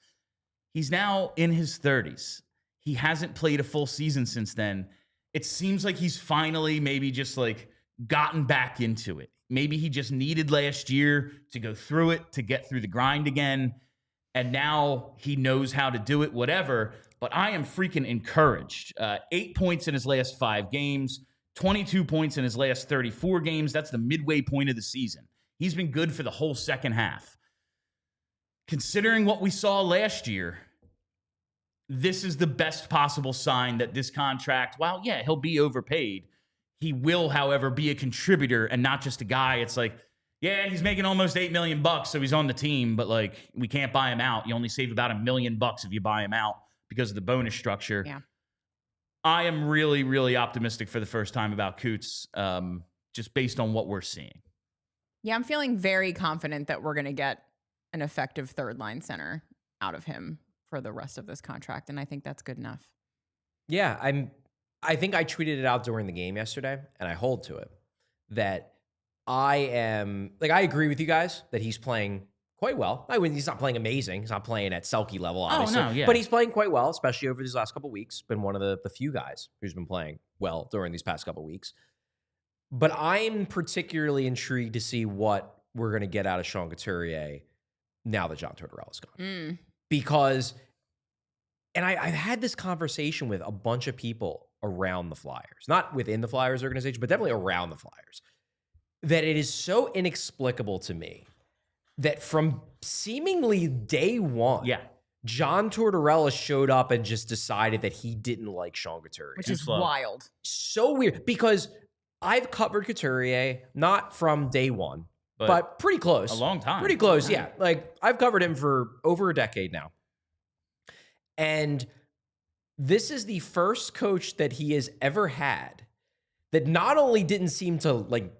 He's now in his 30s. He hasn't played a full season since then. It seems like he's finally maybe just like gotten back into it. Maybe he just needed last year to go through it, to get through the grind again. And now he knows how to do it, whatever. But I am freaking encouraged. 8 points in his last 5 games, 22 points in his last 34 games. That's the midway point of the season. He's been good for the whole second half. Considering what we saw last year, this is the best possible sign that this contract, while, yeah, he'll be overpaid, he will, however, be a contributor and not just a guy. It's like, yeah, he's making almost $8 million, so he's on the team, but like, we can't buy him out. You only save about $1 million if you buy him out because of the bonus structure. Yeah. I am really, really optimistic for the first time about Coots, just based on what we're seeing. Yeah, I'm feeling very confident that we're going to get an effective third line center out of him for the rest of this contract, and I think that's good enough. Yeah, I think I tweeted it out during the game yesterday, and I hold to it, that I agree with you guys that he's playing quite well. I mean, he's not playing amazing. He's not playing at Selke level, obviously. Oh, no, yeah. But he's playing quite well, especially over these last couple of weeks. Been one of the few guys who's been playing well during these past couple of weeks. But I'm particularly intrigued to see what we're going to get out of Sean Couturier now that John Tortorella's gone. Because, and I've had this conversation with a bunch of people around the Flyers, not within the Flyers organization, but definitely around the Flyers, that it is so inexplicable to me that from seemingly day one, John Tortorella showed up and just decided that he didn't like Sean Couturier. Which is wild. So weird, because I've covered Couturier, not from day one, but pretty close. A long time. Pretty close, yeah. Like, I've covered him for over a decade now. And this is the first coach that he has ever had that not only didn't seem to, like,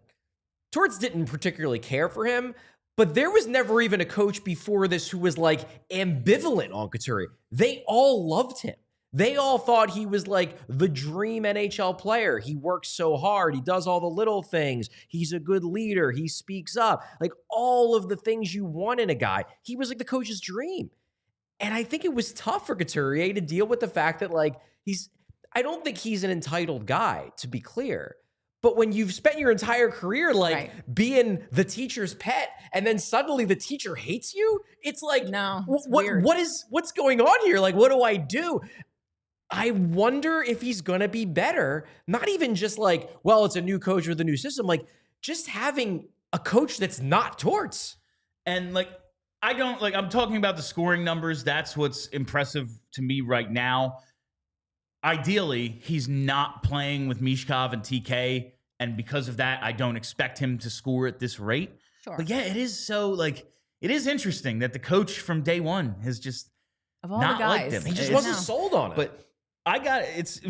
Torts didn't particularly care for him, but there was never even a coach before this who was, like, ambivalent on Couturier. They all loved him. They all thought he was like the dream NHL player. He works so hard. He does all the little things. He's a good leader. He speaks up. Like, all of the things you want in a guy. He was like the coach's dream. And I think it was tough for Couturier to deal with the fact that, like, I don't think he's an entitled guy, to be clear. But when you've spent your entire career, like, being the teacher's pet, and then suddenly the teacher hates you, it's like, no, what's going on here? Like, what do I do? I wonder if he's going to be better. Not even just like, well, it's a new coach with a new system. Like, just having a coach that's not Torts. And, like, I'm talking about the scoring numbers. That's what's impressive to me right now. Ideally, he's not playing with Michkov and TK. And because of that, I don't expect him to score at this rate. Sure. But yeah, it is interesting that the coach from day one has just of all not the guys, liked him. He just wasn't sold on it. But it's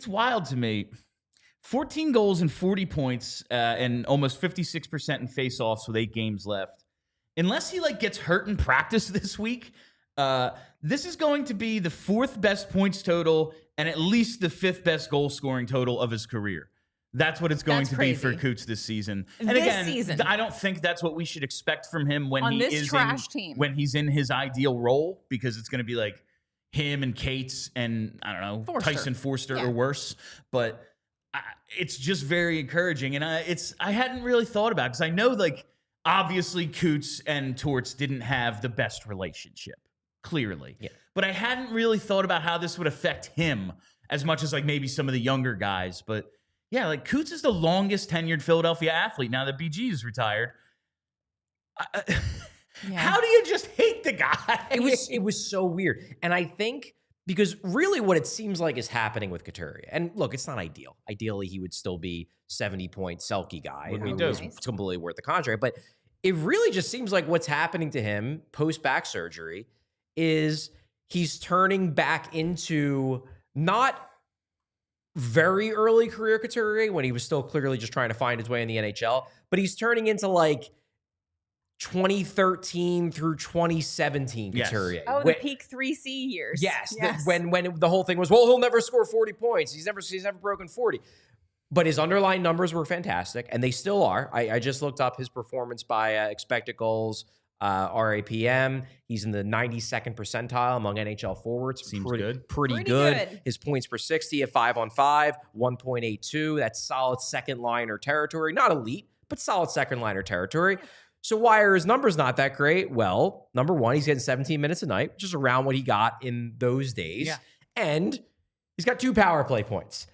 wild to me. 14 goals and 40 points and almost 56% in faceoffs with 8 games left. Unless he, like, gets hurt in practice this week, this is going to be the 4th best points total and at least the 5th best goal scoring total of his career. That's what it's going to be for Coots this season. And again, I don't think that's what we should expect from him when when he's in his ideal role, because it's going to be like him and Cates and, I don't know, Tyson Forster or worse. But it's just very encouraging. And I hadn't really thought about it, because I know, like, obviously Coots and Torts didn't have the best relationship, clearly. Yeah. But I hadn't really thought about how this would affect him as much as, like, maybe some of the younger guys. But yeah, like, Coots is the longest tenured Philadelphia athlete now that BG is retired. How do you just hate the guy? It was so weird. And I think because really what it seems like is happening with Couturier, and look, it's not ideal. Ideally, he would still be 70-point Selke guy. It's completely worth the contract. But it really just seems like what's happening to him post-back surgery is he's turning back into not very early career Couturier when he was still clearly just trying to find his way in the NHL, but he's turning into, like, 2013 through 2017 Couturier. Oh, the peak 3C years. Yes. When the whole thing was, well, he'll never score 40 points. He's never broken 40. But his underlying numbers were fantastic, and they still are. I just looked up his performance by expected goals, RAPM. He's in the 92nd percentile among NHL forwards. Seems pretty good. His points per 60 at 5-on-5, 1.82. That's solid second liner territory. Not elite, but solid second liner territory. So why are his numbers not that great? Well, number one, he's getting 17 minutes a night, which is around what he got in those days. Yeah. And he's got 2 power play points.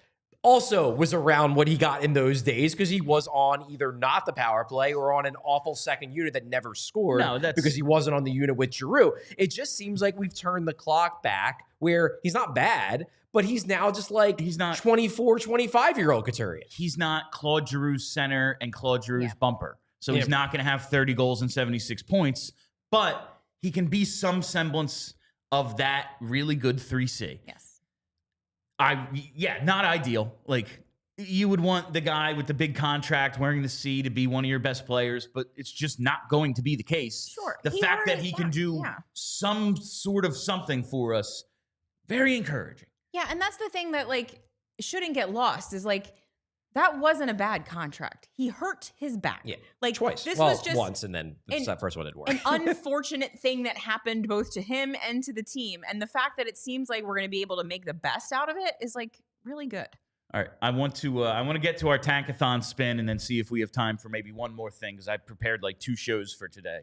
Also was around what he got in those days because he was on either not the power play or on an awful second unit that never scored because he wasn't on the unit with Giroux. It just seems like we've turned the clock back where he's not bad, but he's now just like he's not 24, 25-year-old Couturier. He's not Claude Giroux's center and Claude Giroux's bumper. So he's not going to have 30 goals and 76 points, but he can be some semblance of that really good 3C. Yes. Not ideal. Like, you would want the guy with the big contract wearing the C to be one of your best players, but it's just not going to be the case. Sure. The fact that he can do some sort of something for us, very encouraging. Yeah, and that's the thing that, like, shouldn't get lost is, like, that wasn't a bad contract. He hurt his back. Yeah, like twice. This well, was just once, and then that first one didn't work. An unfortunate thing that happened both to him and to the team. And the fact that it seems like we're going to be able to make the best out of it is like really good. All right, I want to get to our Tankathon spin and then see if we have time for maybe one more thing because I prepared like 2 shows for today.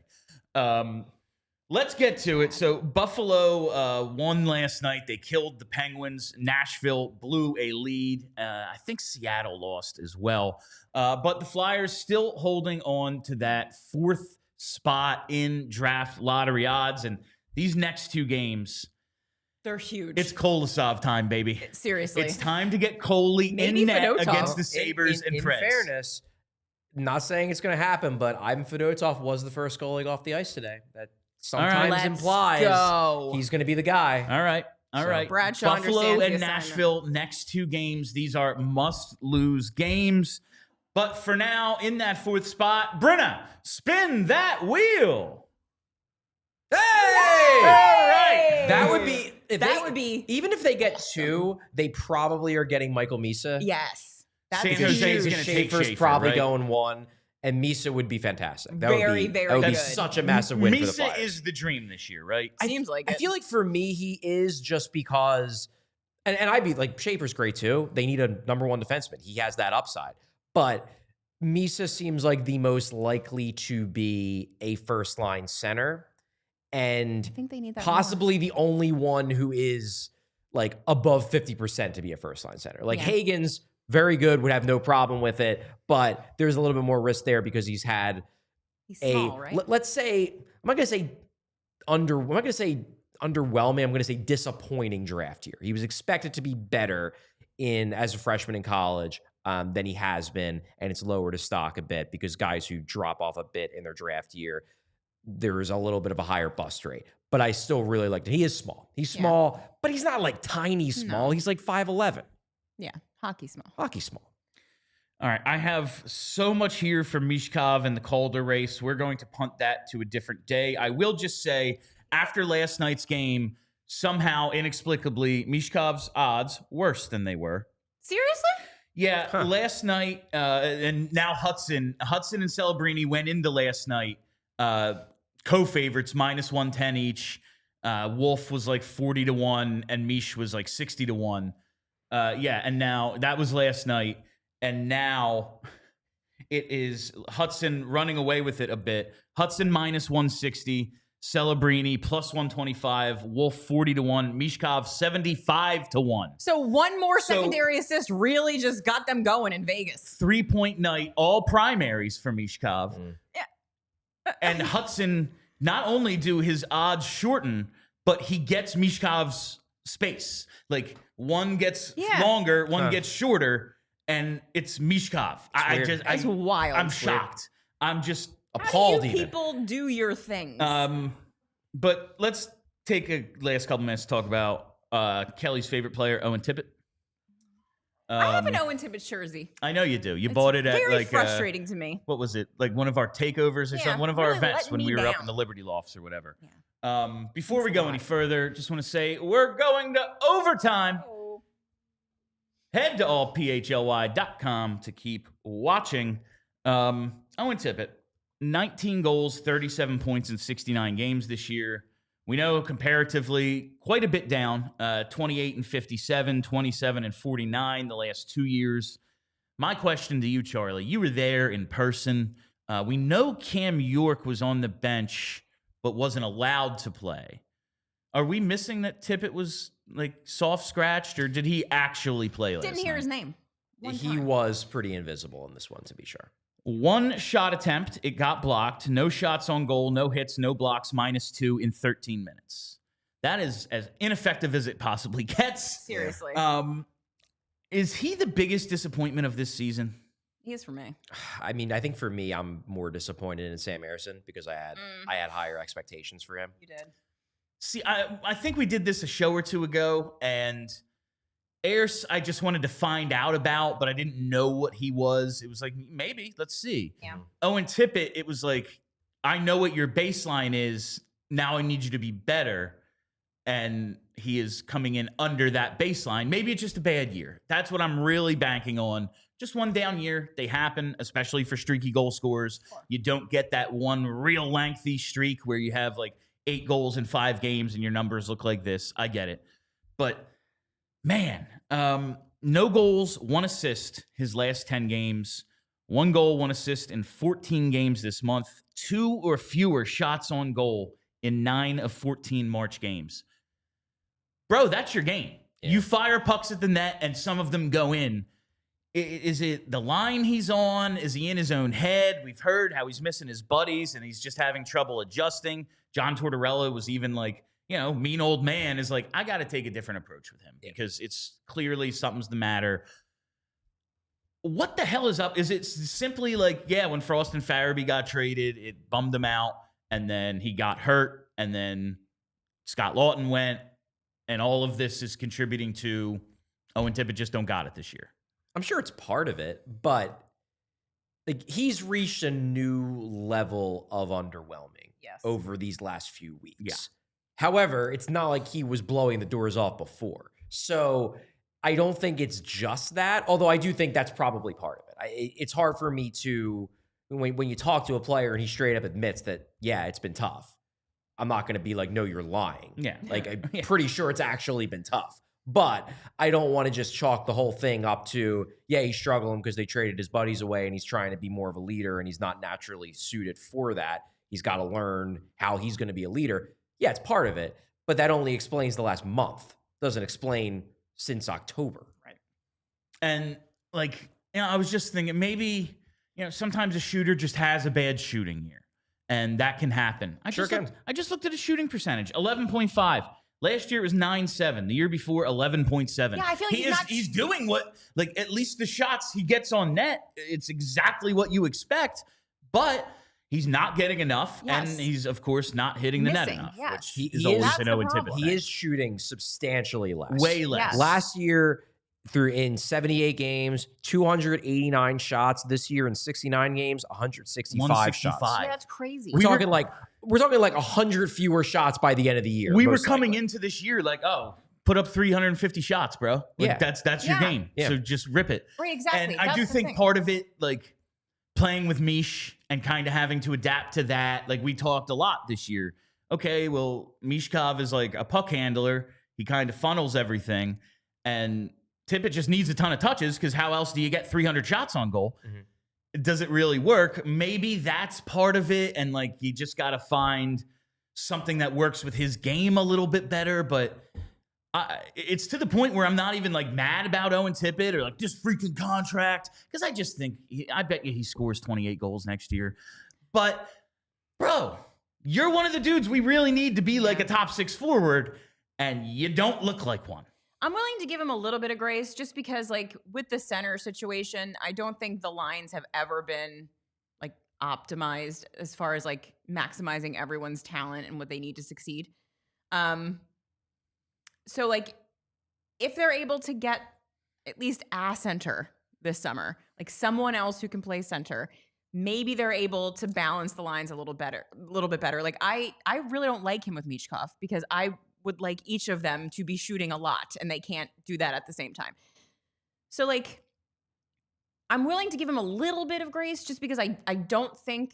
Let's get to it. So Buffalo won last night. They killed the Penguins. Nashville blew a lead. I think Seattle lost as well. But the Flyers still holding on to that 4th spot in draft lottery odds. And these next 2 games, they're huge. it's Kolosov time, baby. Seriously. It's time to get Coley in net Fedotov. against the Sabres and Preds. In fairness, not saying it's going to happen, but Ivan Fedotov was the first goalie off the ice today. That sometimes implies he's going to be the guy. All right. Bradshaw Buffalo and the Nashville, next 2 games. These are must-lose games. But for now, in that 4th spot, Brenna, spin that wheel. Hey! All right. That would be... Even if they get 2, they probably are getting Michael Misa. Yes. That's San Jose is going to take Schaefer, probably right? going 1 and Misa would be fantastic. That very would be such a massive win for the Flyers. Misa is the dream this year, right? Seems like it. I feel like for me, he is just because, and I'd be like, Schaefer's great too. They need a number 1 defenseman. He has that upside. But Misa seems like the most likely to be a first-line center. And I think they need that possibly the only one who is like above 50% to be a first-line center. Like Hagen's very good, would have no problem with it, but there's a little bit more risk there because he's had small, right? Let's say, I'm not going to say underwhelming, I'm going to say disappointing draft year. He was expected to be better as a freshman in college than he has been, and it's lowered his stock a bit because guys who drop off a bit in their draft year, there's a little bit of a higher bust rate. But I still really liked it. He is small. He's small, but he's not like tiny small. No. He's like 5'11". Yeah, hockey small. Hockey small. All right, I have so much here for Michkov and the Calder race. We're going to punt that to a different day. I will just say, after last night's game, somehow, inexplicably, Michkov's odds worse than they were. Seriously? Yeah, last night, and now Hudson and Celebrini went into last night co-favorites -110 each. Wolf was like 40-1, and Mish was like 60-1. And now that was last night, and now it is Hudson running away with it a bit. Hudson -160, Celebrini +125, Wolf 40-1, Michkov 75-1. So one more secondary assist really just got them going in Vegas. 3-point night, all primaries for Michkov. Yeah. And Hudson, not only do his odds shorten, but he gets Michkov's space. Like, one gets longer, one gets shorter, and it's Michkov. It's wild. I'm shocked. I'm just appalled. How do you people do your things? But let's take a last couple minutes to talk about Kelly's favorite player, Owen Tippett. I have an Owen Tippett jersey. I know you do. You bought it at very frustrating to me. What was it? Like one of our takeovers or something? One of our events when we were up in the Liberty Lofts or whatever. Yeah. Before we go any further, just want to say we're going to overtime. Oh. Head to allphly.com to keep watching. Owen Tippett, 19 goals, 37 points in 69 games this year. We know comparatively quite a bit down, 28 and 57, 27 and 49 the last 2 years. My question to you, Charlie, you were there in person. We know Cam York was on the bench but wasn't allowed to play. Are we missing that Tippett was like soft scratched, or did he actually play last night? Didn't hear his name. He was pretty invisible in this one, to be sure. 1 shot attempt, it got blocked. No shots on goal, no hits, no blocks, -2 in 13 minutes. That is as ineffective as it possibly gets. Seriously. Is he the biggest disappointment of this season? He is for me. I mean, I think for me, I'm more disappointed in Sam Ersson because I had higher expectations for him. You did. See, I think we did this a show or two ago, and Ayers, I just wanted to find out about, but I didn't know what he was. It was like, maybe, let's see. Yeah. Owen Tippett, it was like, I know what your baseline is. Now I need you to be better. And he is coming in under that baseline. Maybe it's just a bad year. That's what I'm really banking on just one down year. They happen, especially for streaky goal scorers. You don't get that one real lengthy streak where you have like 8 goals in 5 games and your numbers look like this. I get it. But, man, no goals, 1 assist his last 10 games. 1 goal, 1 assist in 14 games this month. 2 or fewer shots on goal in 9 of 14 March games. Bro, that's your game. Yeah. You fire pucks at the net and some of them go in. Is it the line he's on? Is he in his own head? We've heard how he's missing his buddies and he's just having trouble adjusting. John Tortorella was even like, mean old man is like, I got to take a different approach with him because it's clearly something's the matter. What the hell is up? Is it simply like, when Frost and Farabee got traded, it bummed him out and then he got hurt and then Scott Lawton went and all of this is contributing to Owen Tippett just don't got it this year? I'm sure it's part of it, but like he's reached a new level of underwhelming over these last few weeks. Yeah. However, it's not like he was blowing the doors off before. So I don't think it's just that, although I do think that's probably part of it. It's hard for me to, when you talk to a player and he straight up admits that, it's been tough, I'm not going to be like, no, you're lying. Yeah. Like, I'm pretty sure it's actually been tough. But I don't want to just chalk the whole thing up to, he's struggling because they traded his buddies away and he's trying to be more of a leader and he's not naturally suited for that. He's got to learn how he's going to be a leader. Yeah, it's part of it, but that only explains the last month. Doesn't explain since October. Right. And I was just thinking maybe, sometimes a shooter just has a bad shooting year and that can happen. I just looked at his shooting percentage, 11.5. Last year it was 9.7. The year before, 11.7. Yeah, I feel like he's doing what, at least the shots he gets on net, it's exactly what you expect, but he's not getting enough, and he's, of course, not hitting the net enough, which is always an Owen Tippett. He is shooting substantially less. Way less. Yes. Last year, in 78 games, 289 shots. This year in 69 games, 165 shots. Yeah, that's crazy. We're talking like 100 fewer shots by the end of the year. We were coming into this year like, put up 350 shots, bro. That's your game. Yeah. So just rip it. Right, exactly. And I do think part of it, playing with Mish and kind of having to adapt to that. We talked a lot this year. Okay, well, Michkov is like a puck handler. He kind of funnels everything. And Tippett just needs a ton of touches because how else do you get 300 shots on goal? Mm-hmm. Does it really work? Maybe that's part of it. And you just got to find something that works with his game a little bit better. But it's to the point where I'm not even mad about Owen Tippett or this freaking contract. Because I just think, I bet you he scores 28 goals next year. But bro, you're one of the dudes we really need to be a top 6 forward. And you don't look like one. I'm willing to give him a little bit of grace just because, with the center situation, I don't think the lines have ever been, optimized as far as, maximizing everyone's talent and what they need to succeed. So, if they're able to get at least a center this summer, someone else who can play center, maybe they're able to balance the lines a little bit better. I really don't like him with Michkov because I would like each of them to be shooting a lot and they can't do that at the same time. So I'm willing to give him a little bit of grace just because I don't think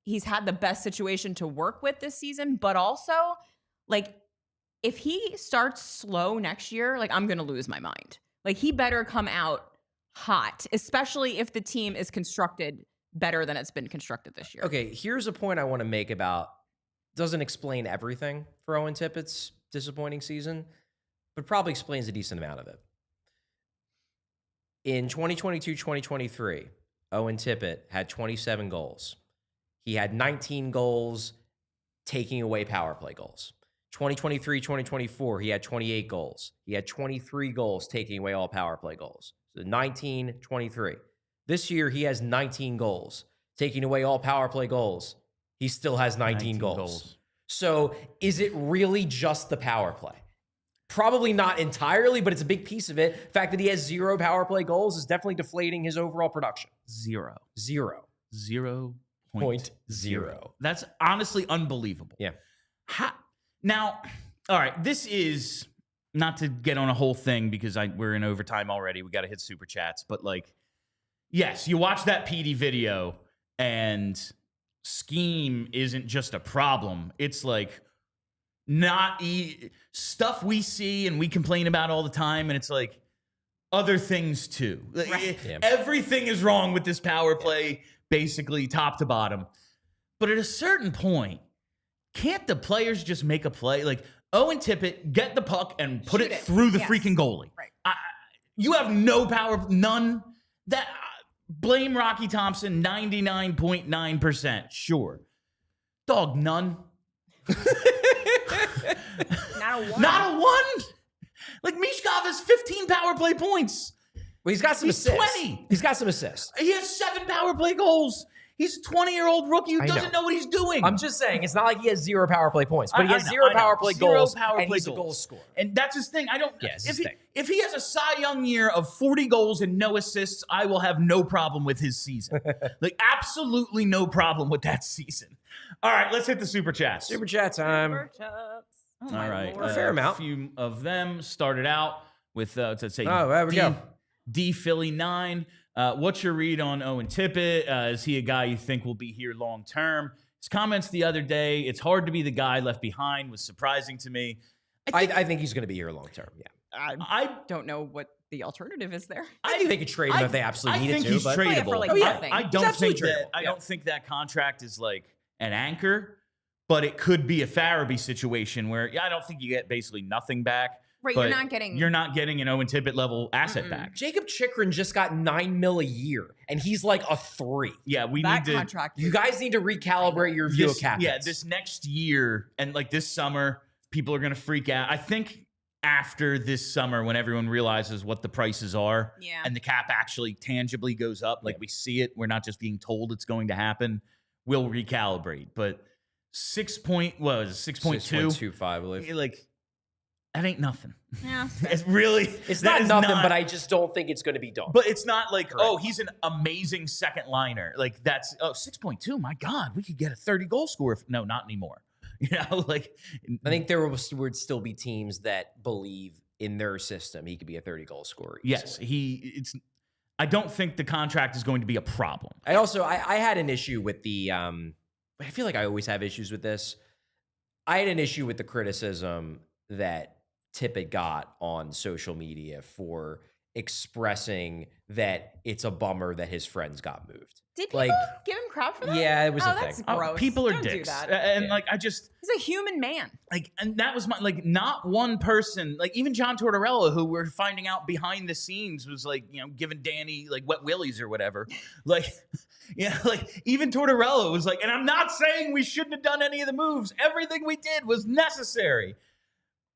he's had the best situation to work with this season, but also if he starts slow next year, I'm going to lose my mind. He better come out hot, especially if the team is constructed better than it's been constructed this year. Okay, here's a point I want to make about doesn't explain everything for Owen Tippett's disappointing season, but probably explains a decent amount of it. In 2022-2023, Owen Tippett had 27 goals. He had 19 goals taking away power play goals. 2023-2024, he had 28 goals. He had 23 goals taking away all power play goals. So 19-23. This year, he has 19 goals taking away all power play goals. He still has 19 goals. So is it really just the power play? Probably not entirely, but it's a big piece of it. The fact that he has 0 power play goals is definitely deflating his overall production. 0. 0.0. That's honestly unbelievable. Yeah. Now, all right, this is not to get on a whole thing because we're in overtime already. We got to hit super chats. But, like, yes, you watch that Petey video and scheme isn't just a problem. It's, like, stuff we see and we complain about all the time. And it's, like, other things, too. Right. Everything is wrong with this power play, basically, top to bottom. But at a certain point, can't the players just make a play? Like, Owen Tippett, get the puck and put it through the freaking goalie. Right. You have no power, none. Blame Rocky Thompson, 99.9%. Sure. Dog, none. Not a one. Not a one. Like, Michkov has 15 power play points. Well, he's got some assists. 20. He's got some assists. He has 7 power play goals. He's a 20-year-old rookie who doesn't know what he's doing. I'm just saying, it's not like he has 0 power play points, but he has 0 power play goals, and he's a goal scorer. And that's his thing. Yes, if he has a Cy Young year of 40 goals and no assists, I will have no problem with his season. Like, absolutely no problem with that season. All right, let's hit the super chats. Super chat time. Super chats. Oh, All right, Lord. a fair amount. A few of them started out with, let's say, there we go. D Philly 9. What's your read on Owen Tippett? Is he a guy you think will be here long term? His comments the other day, it's hard to be the guy left behind, was surprising to me. I think he's going to be here long term. Yeah, I don't know what the alternative is there. I think they could trade him if they absolutely needed to. I think he's but tradable. For, like, nothing. I don't think that contract is like an anchor, but it could be a Farabee situation where I don't think you get basically nothing back. Right, but you're not getting an Owen Tippett level asset back. Jacob Chikrin just got $9 million a year, and he's like a 3. Yeah, we that need to. Contract you guys need to recalibrate your view of cap. Yeah, this next year and like this summer, people are going to freak out. I think after this summer, when everyone realizes what the prices are, and the cap actually tangibly goes up, like we see it, we're not just being told it's going to happen. We'll recalibrate. But 6.25, I believe. Like. That ain't nothing. Yeah. It's not nothing, but I just don't think it's going to be done. But it's not like, he's an amazing second liner. Like, that's 6.2. My God, we could get a 30 goal scorer. No, not anymore. You know, like, I think there would still be teams that believe in their system he could be a 30 goal scorer. Yes, I don't think the contract is going to be a problem. I had an issue with the, I feel like I always have issues with this. I had an issue with the criticism that Tippett got on social media for expressing that it's a bummer that his friends got moved. Did people give him crap for that? Yeah, it was a that's thing. gross. People are Don't dicks. do that. And he's a human man. Like, and that was not one person, like even John Tortorella, who we're finding out behind the scenes was like, you know, giving Danny like wet willies or whatever. Like, yeah, like even Tortorella was like, and I'm not saying we shouldn't have done any of the moves. Everything we did was necessary.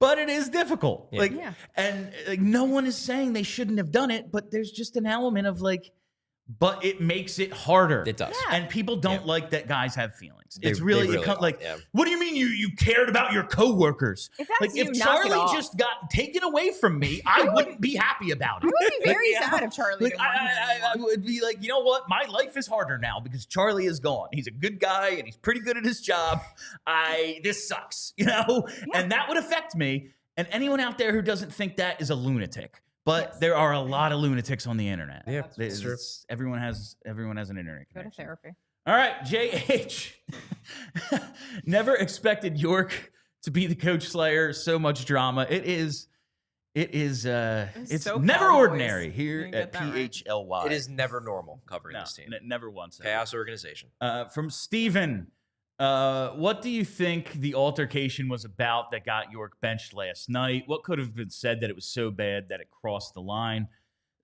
But it is difficult. Yeah. And like, no one is saying they shouldn't have done it, but there's just an element of like, but it makes it harder. It does. Yeah. And people don't like that guys have feelings. They really what do you mean you cared about your coworkers? If that's if Charlie just got taken away from me, I wouldn't be happy about it. I would be very sad if Charlie didn't want him I would be like, you know what? My life is harder now because Charlie is gone. He's a good guy and he's pretty good at his job. This sucks, you know? Yeah. And that would affect me. And anyone out there who doesn't think that is a lunatic. But there are a lot of lunatics on the internet. Yeah, that's true. Everyone has an internet Go to connection. therapy. All right, JH. Never expected York to be the coach slayer. So much drama. It's so never Cowboys. ordinary here at PHLY. It is never normal covering this team. Never once. Chaos organization. From Steven. What do you think the altercation was about that got York benched last night? What could have been said that it was so bad that it crossed the line?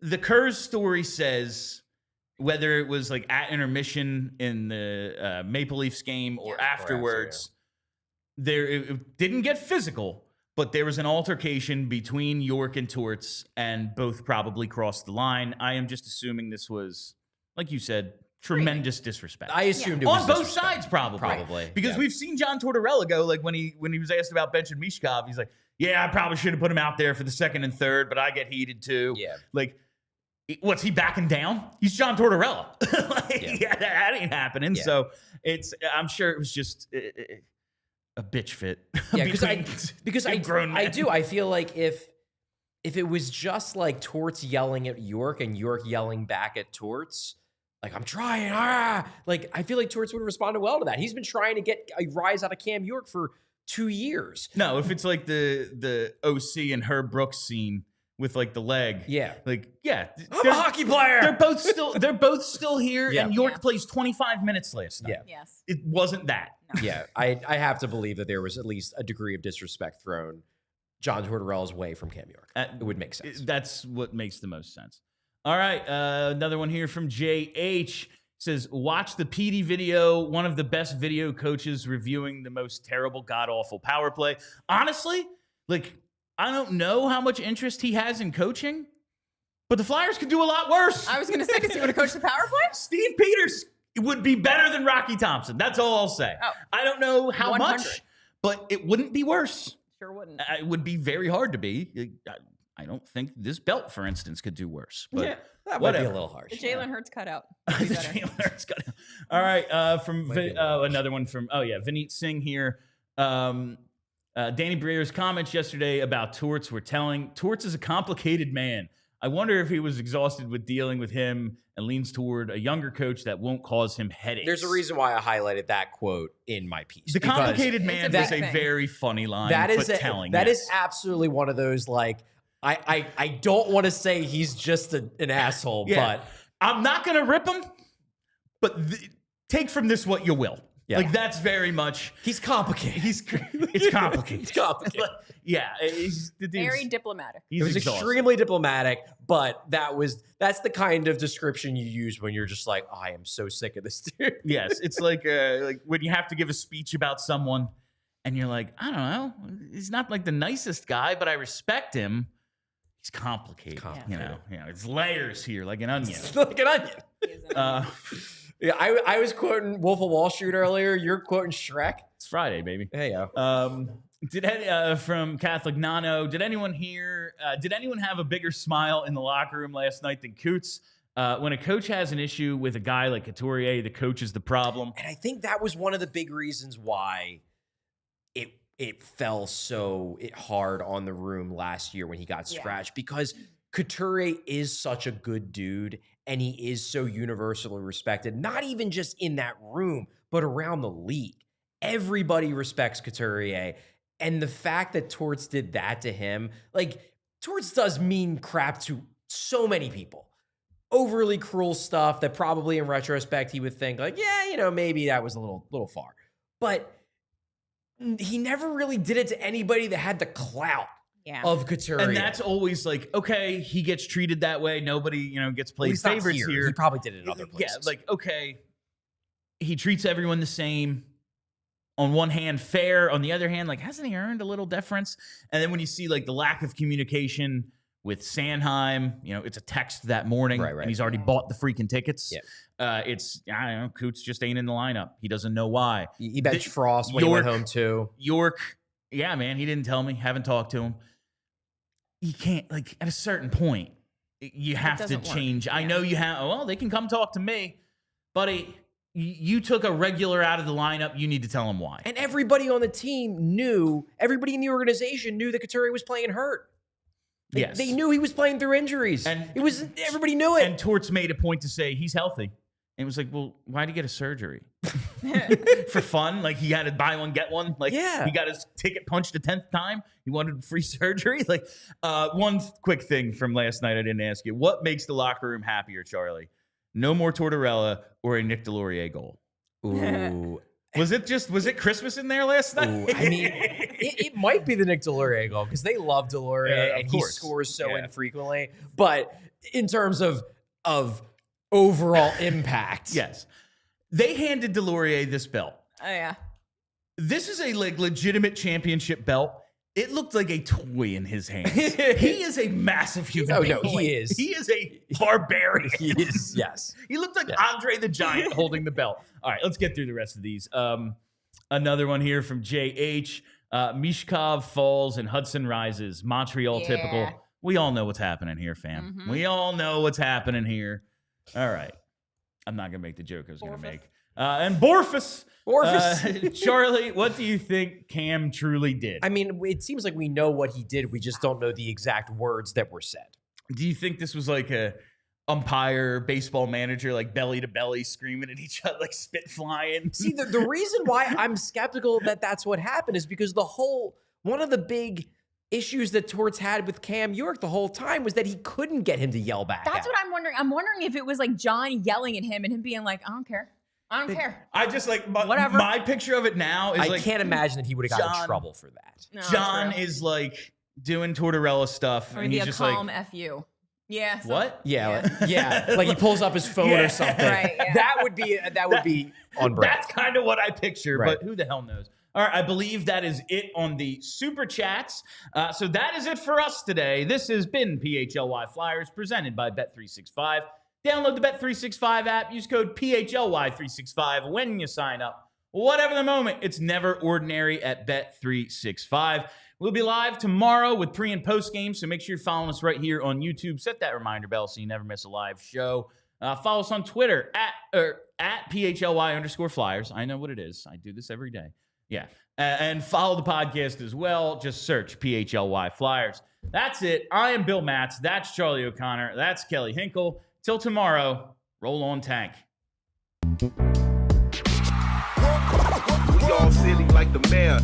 The Kurz story says whether it was like at intermission in the Maple Leafs game or afterwards, it didn't get physical, but there was an altercation between York and Torts, and both probably crossed the line. I am just assuming this was, like you said, tremendous disrespect. I assumed it was on both sides, probably. Because we've seen John Tortorella go, like when he was asked about benching Michkov, he's like, "Yeah, I probably should have put him out there for the second and third, but I get heated too." Yeah, like, what's he backing down? He's John Tortorella. That ain't happening. Yeah. So I'm sure it was just a bitch fit. Yeah, because I do. I feel like if if it was just like Torts yelling at York and York yelling back at Torts, like, I'm trying, like, I feel like Torts would have responded well to that. He's been trying to get a rise out of Cam York for 2 years. No, if it's like the OC and Herb Brooks scene with like the leg. Yeah. Like, yeah. I'm a hockey player. They're both still here, Yeah. and York plays 25 minutes last night. Yeah. Yes. It wasn't that. No. Yeah, I have to believe that there was at least a degree of disrespect thrown John Tortorella's way from Cam York. It would make sense. That's what makes the most sense. All right, another one here from JH says, watch the Petey video, one of the best video coaches reviewing the most terrible, god-awful power play. Honestly, like, I don't know how much interest he has in coaching, but the Flyers could do a lot worse. I was going to say, does he want to coach the power play? Steve Peters would be better than Rocky Thompson. That's all I'll say. Oh, I don't know how 100. much, but it wouldn't be worse. Sure wouldn't. It would be very hard to be. I don't think this belt, for instance, could do worse. But yeah, that might be a little harsh. The Jalen Hurts cutout. the Jalen Hurts cutout. All right, another one from Vineet Singh here. Danny Briere's comments yesterday about Torts were telling. Torts is a complicated man. I wonder if he was exhausted with dealing with him and leans toward a younger coach that won't cause him headaches. There's a reason why I highlighted that quote in my piece. The complicated man is is a very funny line. That is telling. That is absolutely one of those, like, I don't want to say he's just an asshole, but I'm not going to rip him, but take from this what you will. Yeah. Like, that's very much. He's complicated. It's complicated. He's complicated. Yeah. The Very diplomatic. It was extremely diplomatic, but that's the kind of description you use when you're just like, I am so sick of this dude. Yes. It's like when you have to give a speech about someone and you're like, I don't know, he's not like the nicest guy, but I respect him. He's complicated. You know, it's layers here, like an onion. It's like an onion. Yeah, I was quoting Wolf of Wall Street earlier. You're quoting Shrek. It's Friday, baby. Hey, yo. From Catholic Nano, did anyone have a bigger smile in the locker room last night than Coots? When a coach has an issue with a guy like Couturier, the coach is the problem. And I think that was one of the big reasons why it fell so hard on the room last year when he got scratched, because Couturier is such a good dude and he is so universally respected, not even just in that room, but around the league. Everybody respects Couturier. And the fact that Torts did that to him, like, Torts does mean crap to so many people. Overly cruel stuff that probably in retrospect he would think, like, yeah, maybe that was a little far. But he never really did it to anybody that had the clout of Couturier. And that's always like, okay, he gets treated that way. Nobody, gets played favorites here. He probably did it in other places. Yeah, like, okay, he treats everyone the same. On one hand, fair. On the other hand, like, hasn't he earned a little deference? And then when you see like the lack of communication with Sanheim, it's a text that morning, right. and he's already bought the freaking tickets. Yeah. It's, I don't know, Coots just ain't in the lineup. He doesn't know why. He benched Frost when he went home too. York, yeah, man, he didn't tell me. Haven't talked to him. You can't, like, at a certain point, you have to change. I know you have, well, they can come talk to me, buddy. You took a regular out of the lineup. You need to tell him why. And everybody on the team everybody in the organization knew that Couturier was playing hurt. Yes. They knew he was playing through injuries. And everybody knew it. And Torts made a point to say he's healthy. And it was like, well, why'd he get a surgery? For fun? Like, he had to buy one, get one? Like, he got his ticket punched a 10th time? He wanted free surgery? Like, one quick thing from last night I didn't ask you. What makes the locker room happier, Charlie? No more Tortorella or a Nick Delorier goal? Ooh. Was it Christmas in there last night? Ooh, I mean, it might be the Nick Delorier goal because they love Delorier and he scores so infrequently. But in terms of overall impact. Yes. They handed Delorier this belt. Oh, yeah. This is a legitimate championship belt. It looked like a toy in his hands. He is a massive human being. Oh, no, he is. He is a barbarian. He is, yes. He looked like Andre the Giant holding the belt. All right, let's get through the rest of these. Another one here from JH. Michkov falls and Hudson rises. Montreal typical. We all know what's happening here, fam. Mm-hmm. We all know what's happening here. All right. I'm not going to make the joke I was going to make. And Borfus. Borfus. Charlie, what do you think Cam truly did? I mean, it seems like we know what he did. We just don't know the exact words that were said. Do you think this was like a umpire, baseball manager, like belly to belly screaming at each other, like spit flying? See, the reason why I'm skeptical that that's what happened is because one of the big issues that Torts had with Cam York the whole time was that he couldn't get him to yell back. That's what I'm wondering. I'm wondering if it was like John yelling at him and him being like, I don't care. I don't care. I just like, whatever. My picture of it now is I can't imagine that he would have gotten in trouble for that. No, John is like doing Tortorella stuff. Or and be he's a just calm like, F-U. Yeah. What? Yeah. Like he pulls up his phone or something. Right, yeah. That would be on brand. That's kind of what I picture, Right. but who the hell knows? All right, I believe that is it on the super chats. So that is it for us today. This has been PHLY Flyers presented by Bet365. Download the Bet365 app. Use code PHLY365 when you sign up. Whatever the moment, it's never ordinary at Bet365. We'll be live tomorrow with pre- and post-game, so make sure you're following us right here on YouTube. Set that reminder bell so you never miss a live show. Follow us on Twitter at PHLY_Flyers. I know what it is. I do this every day. Yeah. And follow the podcast as well. Just search PHLY Flyers. That's it. I am Bill Matz. That's Charlie O'Connor. That's Kelly Hinkle. Till tomorrow, roll on Tank. We all silly like the mayor.